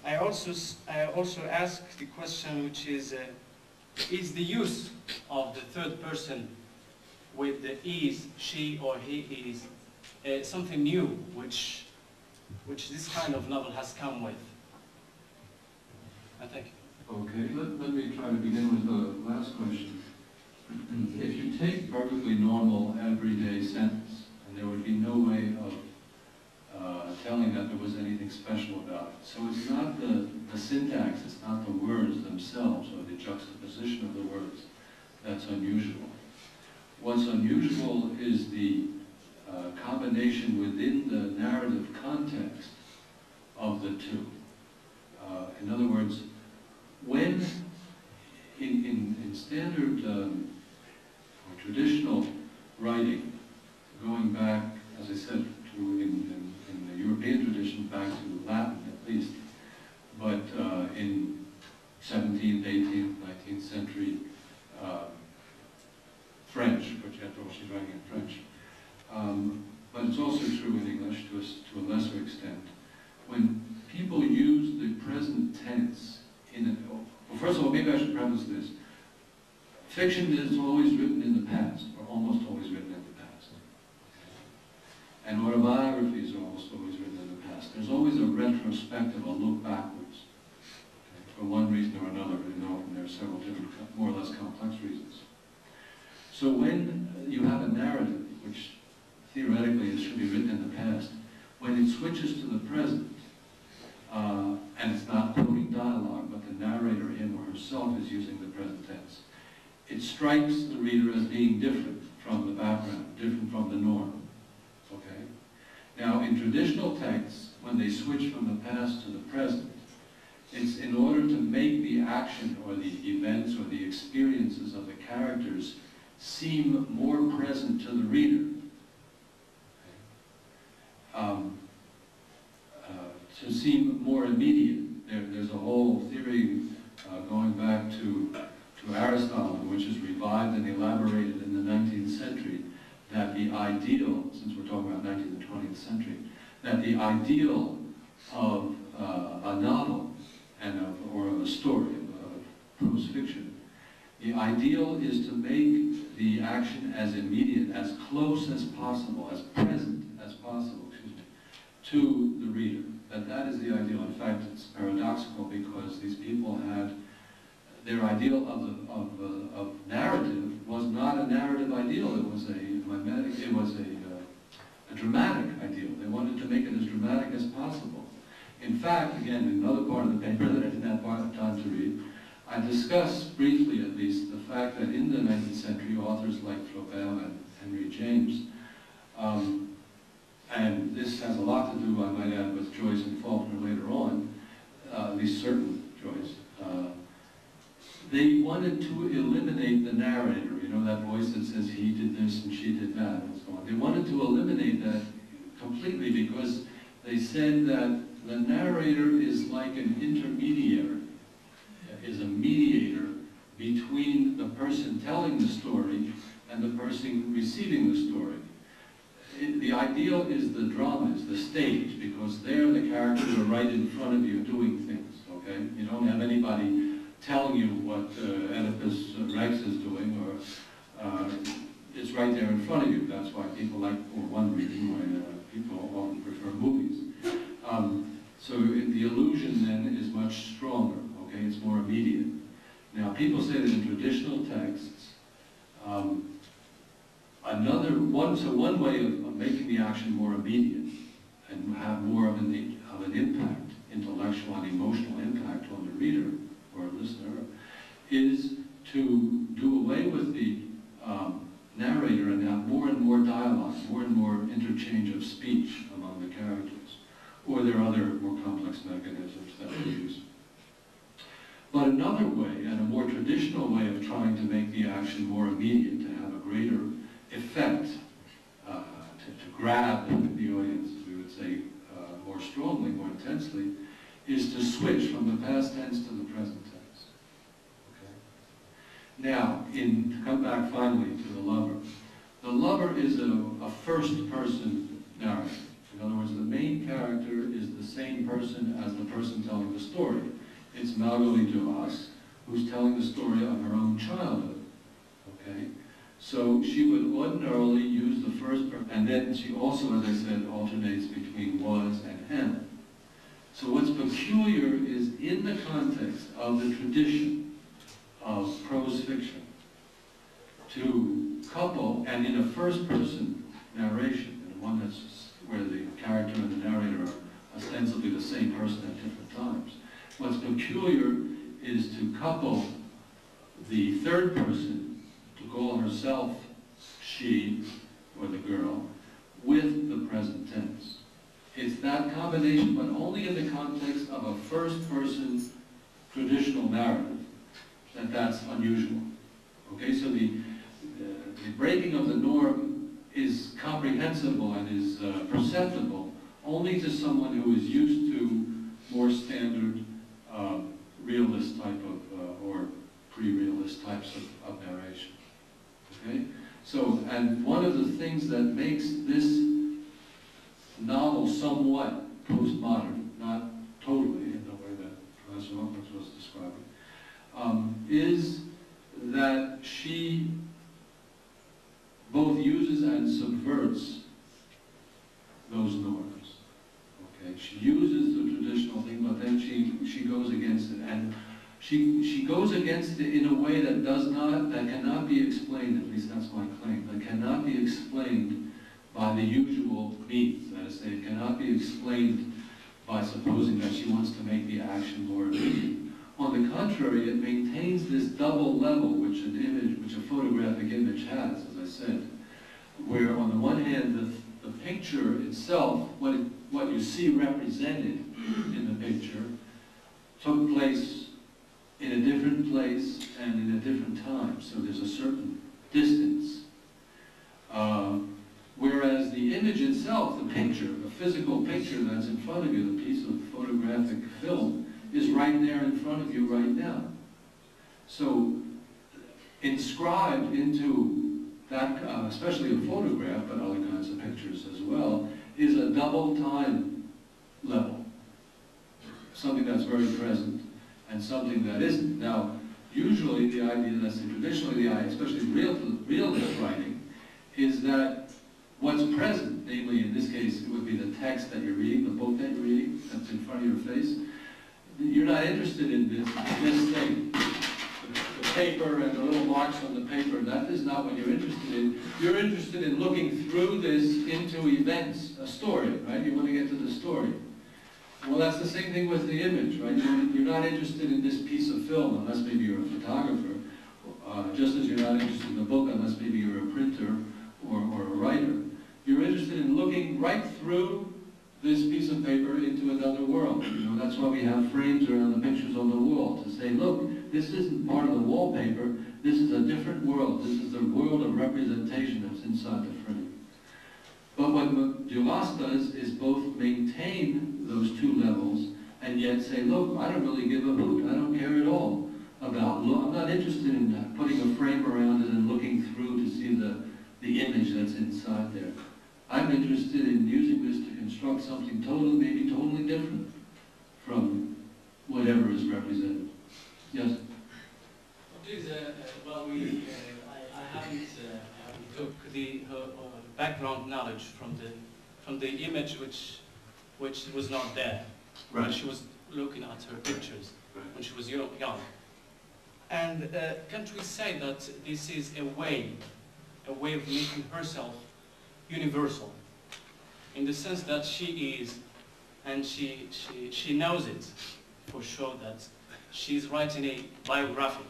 I also asked the question, which is the use of the third person with the is, she or he is, something new, which which this kind of novel has come with. Thank you. Okay, let me try to begin with the last question. If you take perfectly normal, everyday sentence, and there would be no way of telling that there was anything special about it. So it's not the syntax, it's not the words themselves or the juxtaposition of the words that's unusual. What's unusual is the combination within the narrative context of the two. In other words, when in standard or traditional writing, going back, as I said, to in the European tradition, back to Latin at least, but in 17th, 18th, 19th century French, which after all she's writing in French. But it's also true in English to a lesser extent. When people use the present tense well, first of all, maybe I should preface this. Fiction is always written in the past, or almost always written in the past. And autobiographies are almost always written in the past. There's always a retrospective, a look backwards. Okay? For one reason or another, and often there are several different, more or less complex reasons. So when you have a narrative, which theoretically it should be written in the past, when it switches to the present, and it's not quoting dialogue, but the narrator, him or herself, is using the present tense, it strikes the reader as being different from the background, different from the norm. Okay? Now, in traditional texts, when they switch from the past to the present, it's in order to make the action or the events or the experiences of the characters seem more present to the reader. To seem more immediate. There's a whole theory going back to Aristotle, which is revived and elaborated in the 19th century, that the ideal, since we're talking about 19th and 20th century, that the ideal of a novel or of a story, of prose fiction, the ideal is to make the action as immediate, as close as possible, as present as possible, to the reader. That is the ideal. In fact, it's paradoxical because these people had their ideal of narrative was not a narrative ideal. It was a dramatic ideal. They wanted to make it as dramatic as possible. In fact, again, in another part of the paper that I didn't have time to read, I discuss briefly, at least, the fact that in the 19th century, authors like Flaubert and Henry James, and this has a lot to do, I might add, with Joyce and Faulkner later on, at least certain Joyce. They wanted to eliminate the narrator, you know, that voice that says he did this and she did that, and so on. They wanted to eliminate that completely because they said that the narrator is like an intermediary, is a mediator between the person telling the story and the person receiving the story. The ideal is the drama, is the stage, because there the characters are right in front of you doing things, okay? You don't have anybody telling you what Oedipus Rex is doing, or it's right there in front of you. That's why people like, or one reason why people often prefer movies. So the illusion then is much stronger, okay? It's more immediate. Now, people say that in traditional texts, one way of making the action more immediate and have more of an impact, intellectual and emotional impact on the reader or listener, is to do away with the narrator and have more and more dialogue, more and more interchange of speech among the characters. Or there are other more complex mechanisms that we use. But another way, and a more traditional way of trying to make the action more immediate, to have a greater effect, to grab the audience, we would say, more strongly, more intensely, is to switch from the past tense to the present tense. Okay? Now, to come back finally to the lover is a first-person narrative. In other words, the main character is the same person as the person telling the story. It's Marguerite Duras, who's telling the story of her own childhood. Okay? So she would ordinarily use the first person, and then she also, as I said, alternates between was and am. So what's peculiar is in the context of the tradition of prose fiction, to couple, and in a first-person narration, and one that's where the character and the narrator are ostensibly the same person at different times. What's peculiar is to couple the third person, to call herself she, or the girl, with the present tense. It's that combination, but only in the context of a first-person traditional narrative, that's unusual. Okay, so the breaking of the norm is comprehensible and is perceptible only to someone who is used to more standard realist type of, or pre-realist types of narration. Okay? So, and one of the things that makes this novel somewhat postmodern, not totally in the way that Professor Nonbur was describing, is that she both uses and subverts those norms. Okay, she uses the traditional thing, but then she goes against it, and she goes against it in a way that cannot be explained. At least that's my claim. That cannot be explained by the usual means. That is to say, it cannot be explained by supposing that she wants to make the action more immediate. On the contrary, it maintains this double level which a photographic image has, as I said, where on the one hand, the picture itself, what you see represented in the picture, took place in a different place and in a different time. So there's a certain distance. Whereas the image itself, the picture, the physical picture that's in front of you, the piece of photographic film, is right there in front of you right now. So inscribed into that, especially a photograph, but other kinds of pictures as well, is a double time level. Something that's very present and something that isn't. Now, usually the idea, let's say traditionally the idea, especially realist writing, is that what's present, namely in this case it would be the text that you're reading, the book that you're reading, that's in front of your face. You're not interested in this thing. The paper and the little marks on the paper, that is not what you're interested in. You're interested in looking through this into events, a story, right? You want to get to the story. Well, that's the same thing with the image, right? You're not interested in this piece of film unless maybe you're a photographer, just as you're not interested in the book unless maybe you're a printer or a writer. You're interested in looking right through this piece of paper into another world. You know, that's why we have frames around the pictures on the wall to say, look, this isn't part of the wallpaper, this is a different world. This is the world of representation that's inside the frame. But what Dumas does is both maintain those two levels and yet say, look, I don't really give a hoot, I don't care at all about, I'm not interested in putting a frame around it and looking through to see the image that's inside there. I'm interested in using this to construct something maybe totally different from whatever is represented. Yes? Please, well, I haven't took the background knowledge from the image which was not there when she was looking at her pictures when she was young. And can't we say that this is a way of making herself universal, in the sense that she is, and she knows it for sure, that she's writing a biography,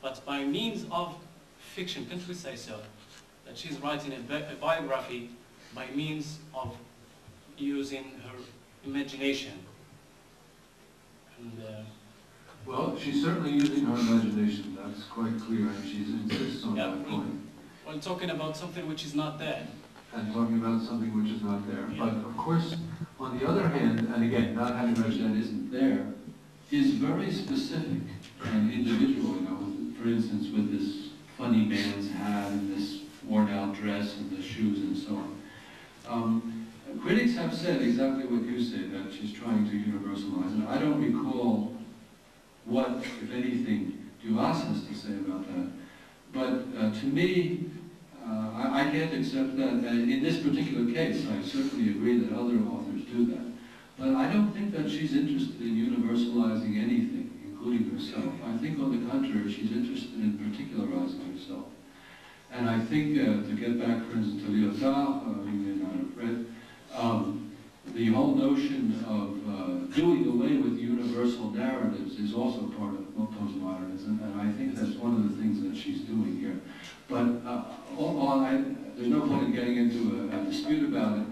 but by means of fiction, can't we say so? That she's writing a biography by means of using her imagination. And, well, she's certainly using her imagination, that's quite clear, and she insists on that point. Well, talking about something which is not there. And talking about something which is not there. Yeah. But of course, on the other hand, and again, not having much that isn't there, is very specific and individual, you know, for instance, with this funny man's hat and this worn out dress and the shoes and so on. Critics have said exactly what you say, that she's trying to universalize, and I don't recall what, if anything, Dumas has to say about that. But to to me, I can't accept that. In this particular case, I certainly agree that other authors do that. But I don't think that she's interested in universalizing anything, including herself. I think, on the contrary, she's interested in particularizing herself. And I think, to get back, for instance, to Lyotard, you may not have read, the whole notion of doing away with universal narratives is also part of postmodernism, and I think that's one of the things that she's doing here. But there's no point in getting into a dispute about it,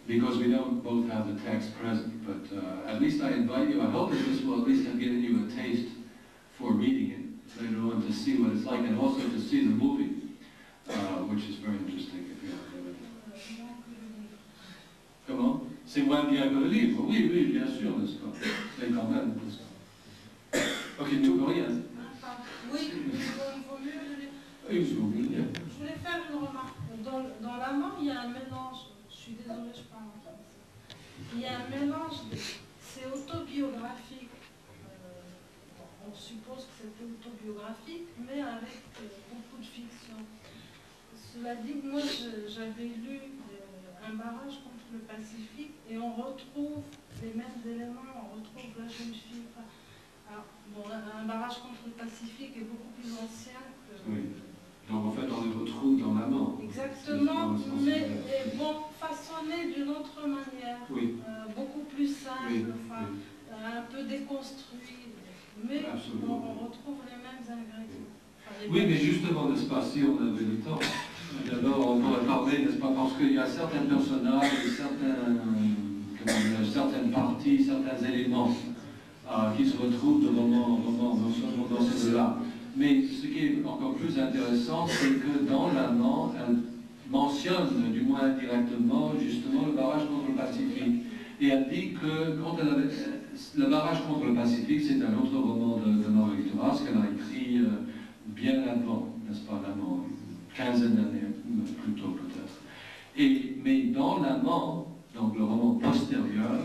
because we don't both have the text present. But at least I invite you, I hope that this will at least have given you a taste for reading it later on, to see what it's like, and also to see the movie, which is very interesting if you haven't read it. Comment? C'est moins bien que le livre. Oui, oui, bien sûr, n'est-ce pas? Mais quand même, n'est-ce pas? Ok, tout pour rien. Oui, il vaut mieux le lire. Oui, je voulais faire une remarque. Dans l'amant, il y a un mélange. Je suis désolée, je parle en français. Il y a un mélange. C'est autobiographique. On suppose que c'est autobiographique, mais avec beaucoup de fiction. Cela dit, moi, j'avais lu Un barrage contre le Pacifique, et on retrouve les mêmes éléments, on retrouve la jeune fille. Alors, bon, Un barrage contre le Pacifique est beaucoup plus ancien que... Oui. Donc en fait, on les retrouve dans l'amant. Exactement, mais bon, façonné d'une autre manière, oui. Beaucoup plus simple, oui. Enfin, oui. Un peu déconstruit, mais on retrouve les mêmes ingrédients. Enfin, oui, mais justement, n'est-ce pas, si on avait le temps, d'abord on pourrait parler, n'est-ce pas, parce qu'il y a certains personnages, certaines parties, certains éléments qui se retrouvent de roman en roman, non seulement dans ces deux-là. Mais ce qui est encore plus intéressant, c'est que dans l'amant, elle mentionne, du moins indirectement, justement le barrage contre le Pacifique. Et elle dit que quand elle avait, le barrage contre le Pacifique, c'est un autre roman de Marguerite Duras qu'elle a écrit bien avant, n'est-ce pas, l'amant, une quinzaine d'années, plus tôt peut-être. Mais dans l'amant, donc le roman postérieur,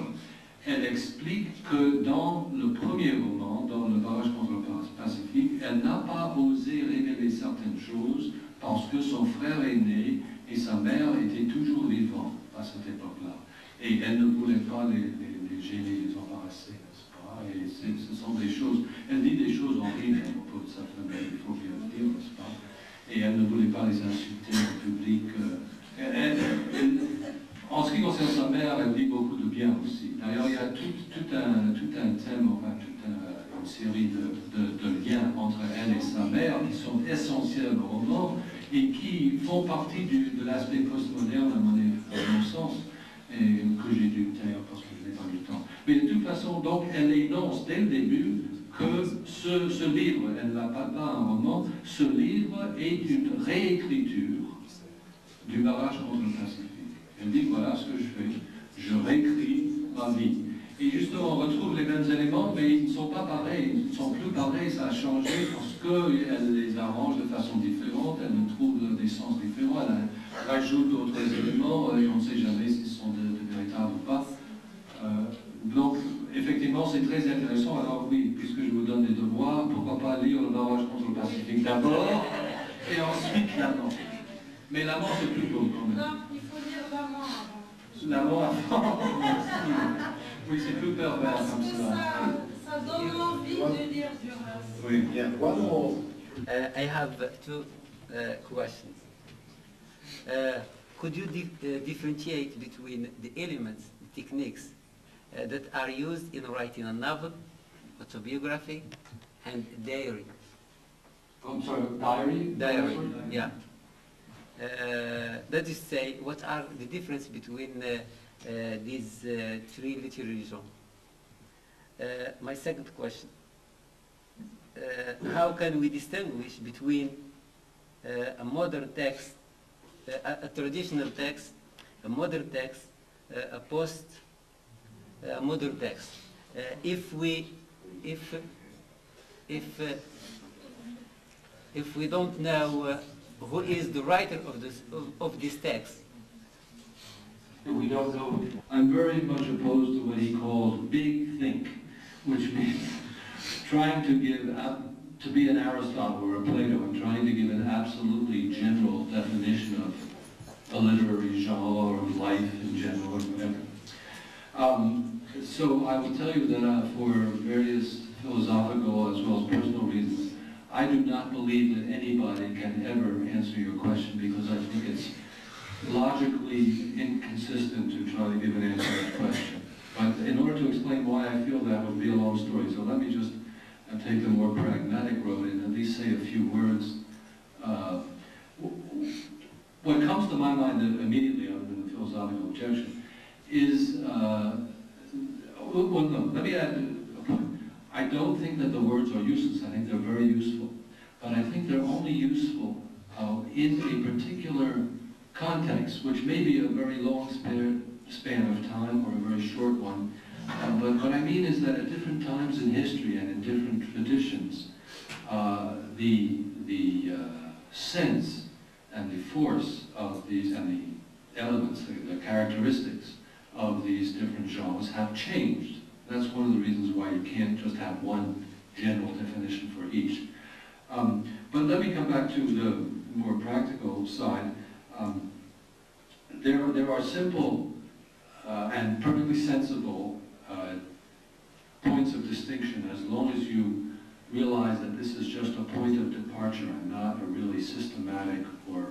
elle explique que dans le premier roman, dans le barrage contre le Pacifique, elle n'a pas osé révéler certaines choses parce que son frère aîné et sa mère étaient toujours vivants à cette époque-là. Et elle ne voulait pas les gêner, les embarrasser, n'est-ce pas? Et ce sont des choses, elle dit des choses horribles à propos de sa famille, il faut bien le dire, n'est-ce pas? Et elle ne voulait pas les insulter en public. En ce qui concerne sa mère, elle dit beaucoup de bien aussi. D'ailleurs, il y a tout un thème, enfin, une série de liens entre elle et sa mère qui sont essentiels au roman et qui font partie de l'aspect postmoderne, à mon sens, et que j'ai dû taire parce que je n'ai pas eu le temps. Mais de toute façon, donc, elle énonce dès le début que ce livre, elle n'appelle pas un roman, ce livre est une réécriture du barrage contre le Pacifique. Elle dit, voilà ce que je fais, je réécris ma vie. Et justement, on retrouve les mêmes éléments, mais ils ne sont pas pareils, ils ne sont plus pareils, ça a changé parce qu'elle les arrange de façon différente, elle trouve des sens différents, elle rajoute d'autres éléments, et on ne sait jamais s'ils sont de véritables ou pas. Donc, effectivement, c'est très intéressant. Alors oui, puisque je vous donne des devoirs, pourquoi pas lire le barrage contre le Pacifique d'abord, et ensuite l'amant. Mais l'amant, c'est plus beau quand même. Non, il faut lire l'amant avant. L'amant avant. Oui, c'est plus pervers comme ça. Ça donne envie de lire Duras. Oui. Yeah, one more. I have two questions. Could you differentiate between the elements, the techniques that are used in writing a novel, autobiography, and diary? I'm sorry, diary? Diary, yeah. That is to say, what are the difference between these three literary genres? My second question, how can we distinguish between a modern text, a traditional text, a modern text, a post-modern text? If we don't know who is the writer of this text, we don't know. I'm very much opposed to what he calls big think, which means trying to give to be an Aristotle or a Plato and trying to give an absolutely general definition of a literary genre or life in general or whatever. So I will tell you that for various philosophical as well as personal reasons, I do not believe that anybody can ever answer your question, because I think it's logically inconsistent to try to give an answer to that question. But in order to explain why I feel that would be a long story, so let me just take the more pragmatic road and at least say a few words. What comes to my mind immediately, other than the philosophical objection, is, well, no, let me add a point. I don't think that the words are useless. I think they're very useful. But I think they're only useful in a particular context, which may be a very long span of time or a very short one. But what I mean is that at different times in history and in different traditions, the sense and the force of these, and the elements, the characteristics of these different genres have changed. That's one of the reasons why you can't just have one general definition for each. But let me come back to the more practical side. There are simple and perfectly sensible points of distinction, as long as you realize that this is just a point of departure and not a really systematic or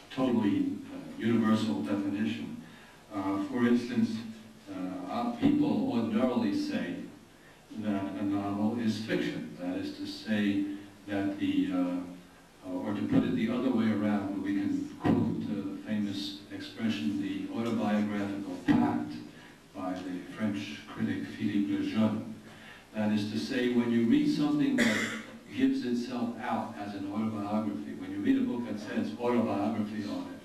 totally universal definition. For instance, people ordinarily say that a novel is fiction. That is to say that or to put it the other way around, we can quote the famous expression, the autobiographical pact, by the French critic Philippe Lejeune. That is to say, when you read something that gives itself out as an autobiography, when you read a book that says autobiography on it,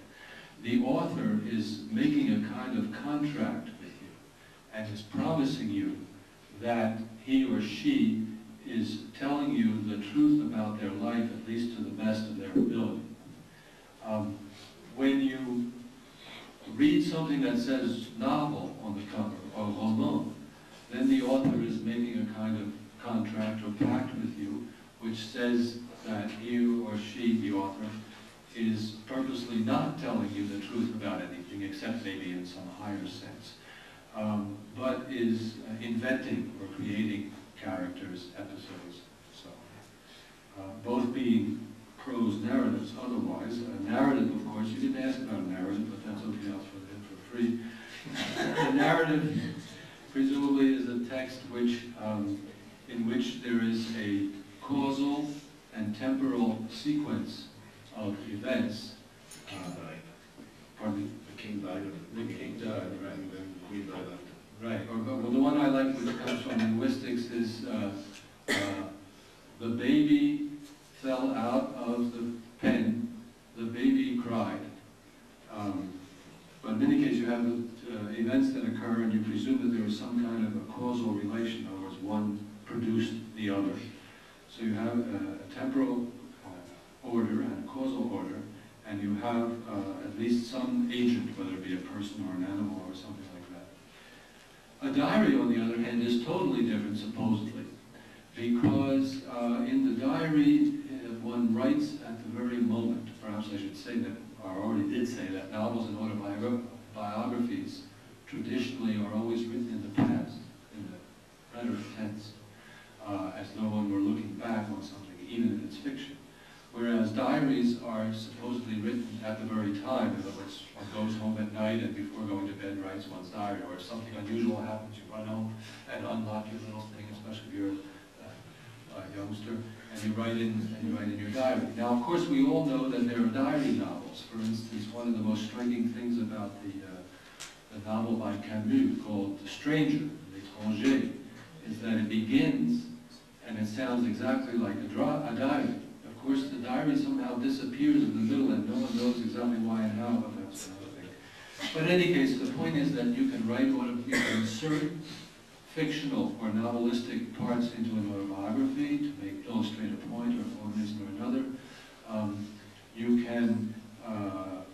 the author is making a kind of contract with you and is promising you that he or she is telling you the truth about their life, at least to the best of their ability. When you read something that says novel on the cover, or roman, then the author is making a kind of contract or pact with you, which says that he or she, the author, is purposely not telling you the truth about anything, except maybe in some higher sense, but is inventing or creating characters, episodes, so both being prose narratives. Otherwise, a narrative, of course, you didn't ask about a narrative, but that's okay, I'll throw it in for free. A narrative, presumably, is a text which, in which there is a causal and temporal sequence of events. Pardon me? The king died. The king died, right. And then the queen died after. Right. Well, the one I like, which comes from linguistics, is the baby fell out of the pen, the baby cried. But in any case, you have events that occur, and you presume that there is some kind of a causal relation. In other words, one produced the other. So you have a temporal order and a causal order, and you have at least some agent, whether it be a person or an animal or something like that. A diary, on the other hand, is totally different, supposedly, because in the diary, one writes at the very moment. Perhaps I should say that, or I already did say that, novels and autobiographies traditionally are always written in the past, in the preterite tense, as though one were looking back on something, even if it's fiction. Whereas diaries are supposedly written at the very time. In other words, one goes home at night and before going to bed writes one's diary, or if something unusual happens, you run home and unlock your little thing, especially if you're a youngster, and you write in your diary. Now, of course, we all know that there are diary novels. For instance, one of the most striking things about the novel by Camus called The Stranger, L'Étranger, is that it begins and it sounds exactly like a diary. Of course, the diary somehow disappears in the middle and no one knows exactly why and how, but that's another thing. But in any case, the point is that you can write, you can insert fictional or novelistic parts into an autobiography to illustrate a point or for one reason or another. You can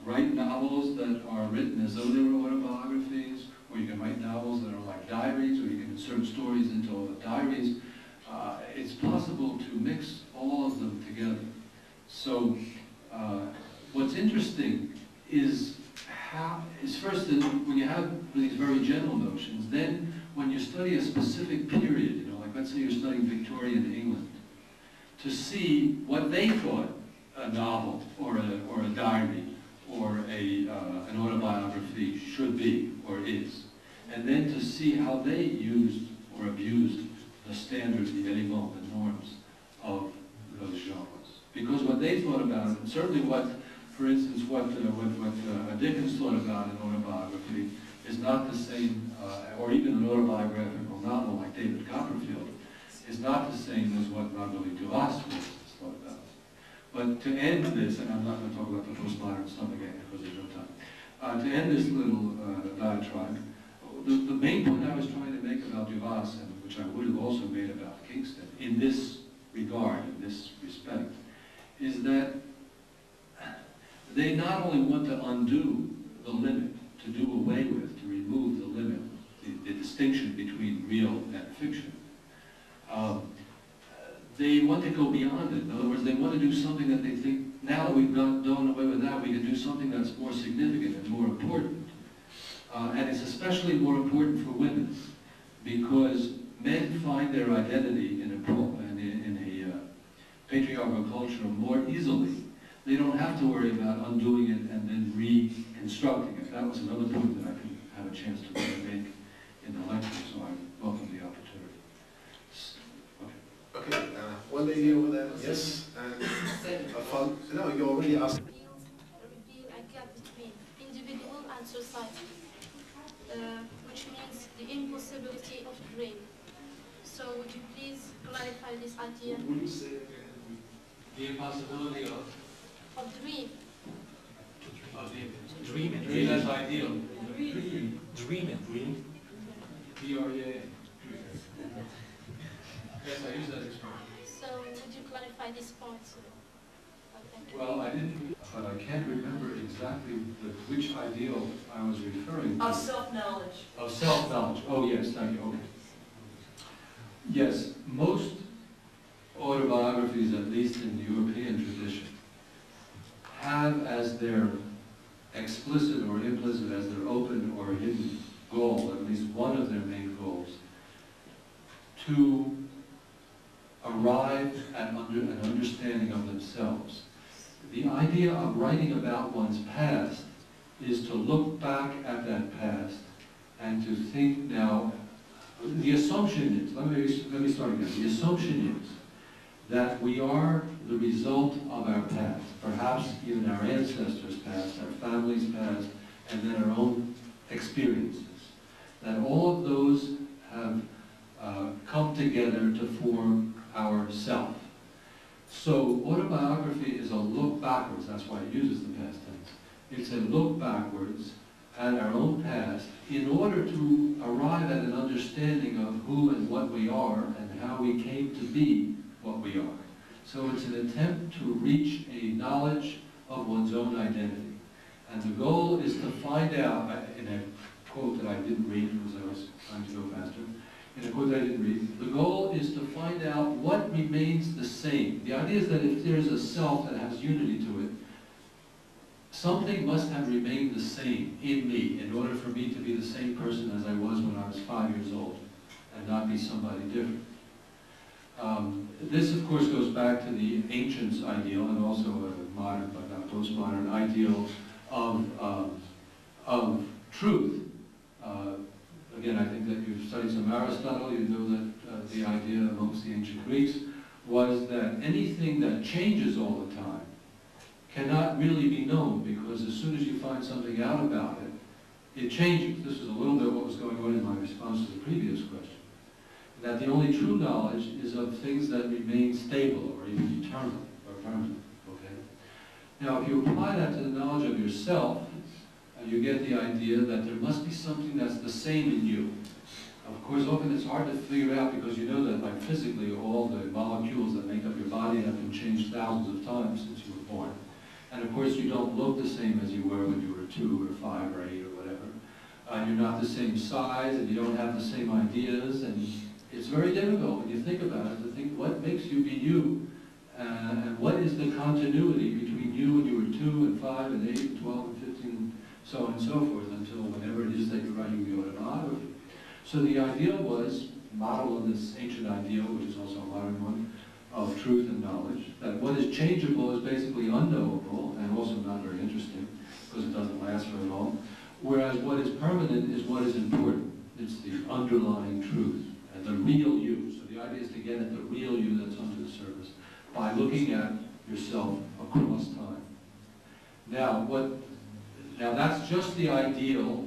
write novels that are written as though they were autobiographies, or you can write novels that are like diaries, or you can insert stories into all the diaries. It's possible to So what's interesting is first that when you have these very general notions, then when you study a specific period, you know, like let's say you're studying Victorian England, to see what they thought a novel or a diary or an autobiography should be or is, and then to see how they used or abused the standards, the éléments, the norms of those genres. Because what they thought about it, and certainly what, for instance, what Dickens thought about an autobiography is not the same, or even an autobiographical novel like David Copperfield, is not the same as what Marguerite Duras thought about. But to end this, and I'm not going to talk about the postmodern stuff again because there's no time, to end this little diatribe, the main point I was trying to make about Duras, and which I would have also made about Kingston, in this regard, in this respect, is that they not only want to undo the limit, to do away with, to remove the limit, the distinction between real and fiction, they want to go beyond it. In other words, they want to do something that they think, now that we've done away with that, we can do something that's more significant and more important. And it's especially more important for women, because men find their identity in a patriarchal culture more easily. They don't have to worry about undoing it and then reconstructing it. That was another point that I didn't have a chance to really make in the lecture, so I welcome the opportunity. Okay, one lady over there, yes? No, you already asked. Reveal a gap between individual and society, which means the impossibility of dream. So would you please clarify this idea? Would you say The impossibility of dream? Dreaming. Dream as ideal. Dreaming. D-R-E-A. Yes, I use that expression. So would you clarify this point? Well, I didn't, but I can't remember exactly which ideal I was referring to. Of self-knowledge. Of self-knowledge. Oh, yes, thank you. Okay. Yes, most autobiographies, at least in the European tradition, have as their explicit or implicit, as their open or hidden goal, at least one of their main goals, to arrive at an understanding of themselves. The idea of writing about one's past is to look back at that past and to think now. The assumption is, let me start again. The assumption is that we are the result of our past, perhaps even our ancestors' past, our families' past, and then our own experiences. That all of those have come together to form our self. So autobiography is a look backwards, that's why it uses the past tense. It's a look backwards at our own past in order to arrive at an understanding of who and what we are and how we came to be what we are. So it's an attempt to reach a knowledge of one's own identity. And the goal is to find out, in a quote that I didn't read because I was trying to go faster, in a quote that I didn't read, the goal is to find out what remains the same. The idea is that if there's a self that has unity to it, something must have remained the same in me in order for me to be the same person as I was when I was 5 years old and not be somebody different. This, of course, goes back to the ancients' ideal and also a modern, but not postmodern, ideal of truth. Again, I think that you've studied some Aristotle, you know that the idea amongst the ancient Greeks was that anything that changes all the time cannot really be known, because as soon as you find something out about it, it changes. This is a little bit what was going on in my response to the previous question. That the only true knowledge is of things that remain stable or even eternal or permanent. Okay? Now, if you apply that to the knowledge of yourself, you get the idea that there must be something that's the same in you. Of course, often it's hard to figure out because you know that, like physically, all the molecules that make up your body have been changed thousands of times since you were born. And of course, you don't look the same as you were when you were 2 or 5 or 8 or whatever. You're not the same size, and you don't have the same ideas, and it's very difficult when you think about it to think what makes you be you, and what is the continuity between you when you were 2 and 5 and 8 and 12 and 15 and so on and so forth until whenever it is that you're writing the autobiography. So the ideal was, modeled on this ancient ideal, which is also a modern one, of truth and knowledge, that what is changeable is basically unknowable and also not very interesting because it doesn't last very long, whereas what is permanent is what is important. It's the underlying truth and the real you. So the idea is to get at the real you that's under the surface by looking at yourself across time. Now that's just the ideal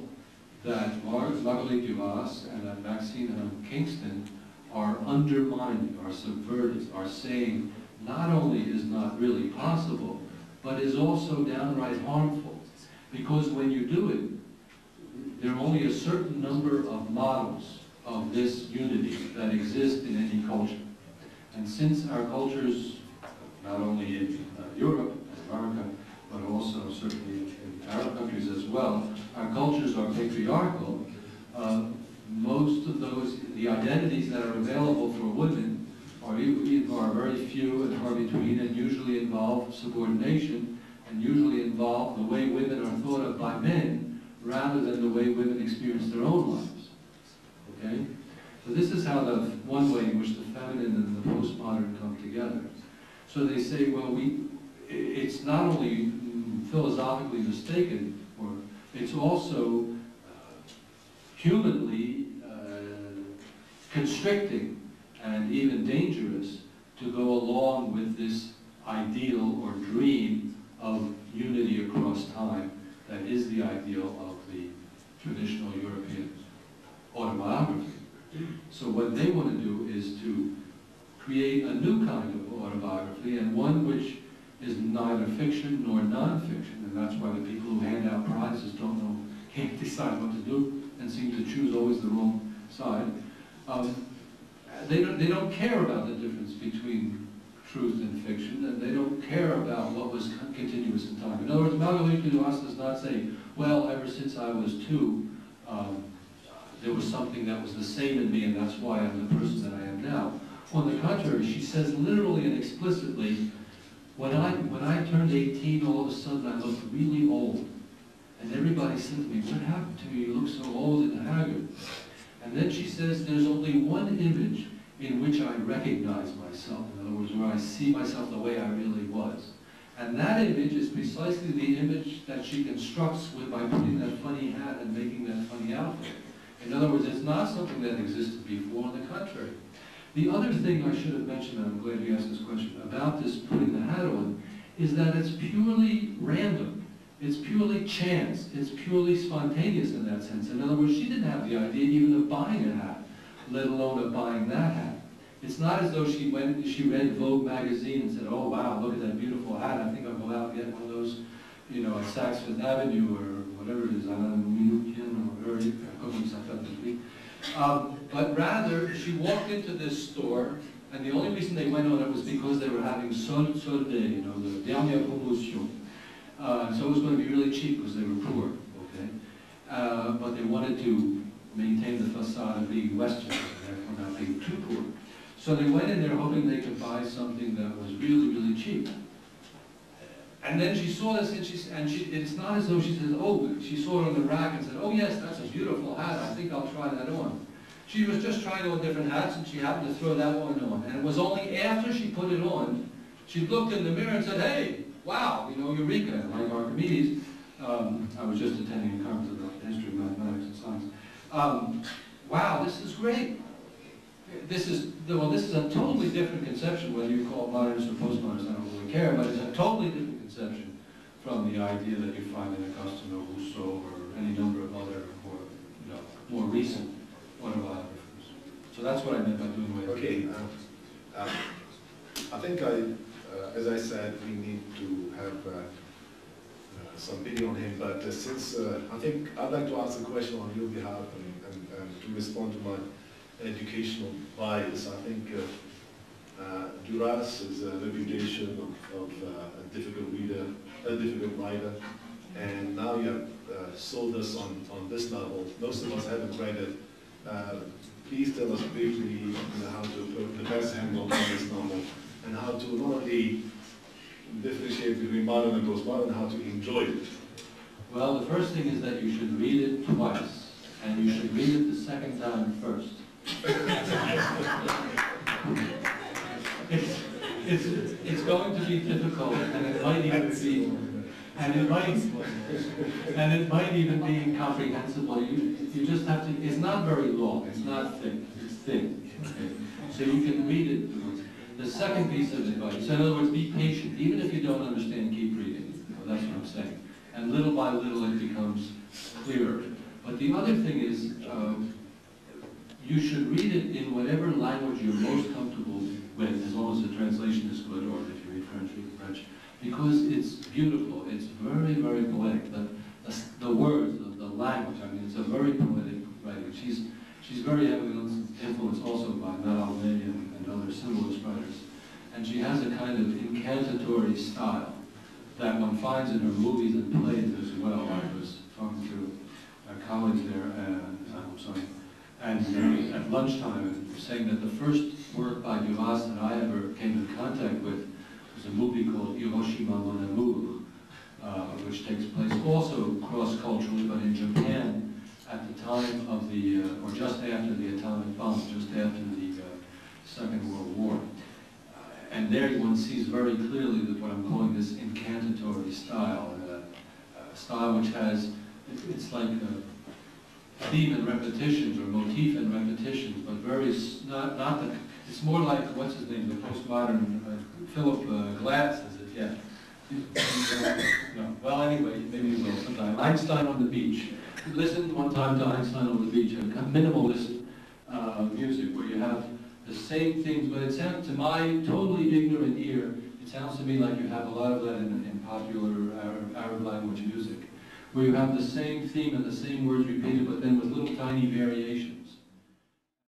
that Marguerite Duras and that Maxine Kingston are undermining, are subverting, are saying not only is not really possible, but is also downright harmful. Because when you do it, there are only a certain number of models of this unity that exist in any culture. And since our cultures, not only in Europe and America, but also certainly in Arab countries as well, our cultures are patriarchal, most of those, the identities that are available for women are very few and far between and usually involve subordination and usually involve the way women are thought of by men rather than the way women experience their own lives. Okay? So this is how the one way in which the feminine and the postmodern come together. So they say, well, it's not only philosophically mistaken, or it's also humanly constricting and even dangerous to go along with this ideal or dream of unity across time that is the ideal of the traditional European autobiography. So what they want to do is to create a new kind of autobiography, and one which is neither fiction nor non-fiction, and that's why the people who hand out prizes don't know, can't decide what to do, and seem to choose always the wrong side. They don't care about the difference between truth and fiction, and they don't care about what was continuous in time. In other words, Marguerite Duras does not say, well, ever since I was 2, there was something that was the same in me, and that's why I'm the person that I am now. On the contrary, she says literally and explicitly, when I turned 18, all of a sudden I looked really old. And everybody said to me, what happened to me? You look so old and haggard. And then she says, there's only one image in which I recognize myself. In other words, where I see myself the way I really was. And that image is precisely the image that she constructs by putting that funny hat and making that funny outfit. In other words, it's not something that existed before, on the contrary. The other thing I should have mentioned, and I'm glad you asked this question, about this putting the hat on, is that it's purely random. It's purely chance. It's purely spontaneous in that sense. In other words, she didn't have the idea even of buying a hat, let alone of buying that hat. It's not as though she read Vogue magazine and said, oh wow, look at that beautiful hat. I think I'll go out and get one of those, you know, at Saks Fifth Avenue or whatever it is, or whatever, but rather, she walked into this store, and the only reason they went on it was because they were having solde, you know, the dernière promotion. So it was going to be really cheap because they were poor, okay? But they wanted to maintain the facade of being Western, therefore not being too poor. So they went in there hoping they could buy something that was really, really cheap. And then she saw this, and it's not as though she says, oh, she saw it on the rack and said, oh yes, that's a beautiful hat, I think I'll try that on. She was just trying on different hats, and she happened to throw that one on. And it was only after she put it on, she looked in the mirror and said, hey, wow, you know, eureka, like Archimedes. I was just attending a conference about the history of mathematics and science. Wow, this is great. This is a totally different conception, whether you call it modernist or postmodernist, I don't really care, but it's a totally different conception from the idea that you find in Augustine or Rousseau or any number of other more recent autobiographers. So that's what I meant by doing away with it. Okay. I think as I said, we need to have some video on him, but since I think I'd like to ask a question on your behalf and to respond to my educational bias. I think Duras' reputation of a difficult reader, a difficult writer, and now you have sold us on this novel. Most of us haven't read it. Please tell us briefly how to put the best angle on this novel and how to not only differentiate between modern and postmodern, how to enjoy it. Well, the first thing is that you should read it twice, and you should read it the second time first. It's going to be difficult, and it might even be, and it might even be incomprehensible. You just have to. It's not very long. It's not thick. It's thin. Okay? So you can read it. The second piece of advice. So in other words, be patient. Even if you don't understand, keep reading. That's what I'm saying. And little by little, it becomes clearer. But the other thing is, you should read it in whatever language you're most comfortable with, as long as the translation is good, or if you read French, because it's beautiful. It's very, very poetic. The words, the language. I mean, it's a very poetic writing. She's very heavily influenced also by Mallarmé and other symbolist writers, and she has a kind of incantatory style that one finds in her movies and plays as well. I was talking to colleagues there, and at lunchtime, saying that the first work by Duras that I ever came in contact with was a movie called Hiroshima Mon Amour, which takes place also cross-culturally, but in Japan at the time of the, or just after the atomic bomb, just after the Second World War. And there one sees very clearly that what I'm calling this incantatory style, a style which has, it's like a theme and repetitions, or motif and repetitions, but very, not the, it's more like, what's his name, the postmodern, Philip Glass, is it? Yeah. No. Well, anyway, maybe you will sometime. Einstein on the Beach. Listen one time to Einstein on the Beach, a minimalist music where you have the same things, but it sounds, to my totally ignorant ear, it sounds to me like you have a lot of that in popular Arab language music, where you have the same theme and the same words repeated, but then with little tiny variations.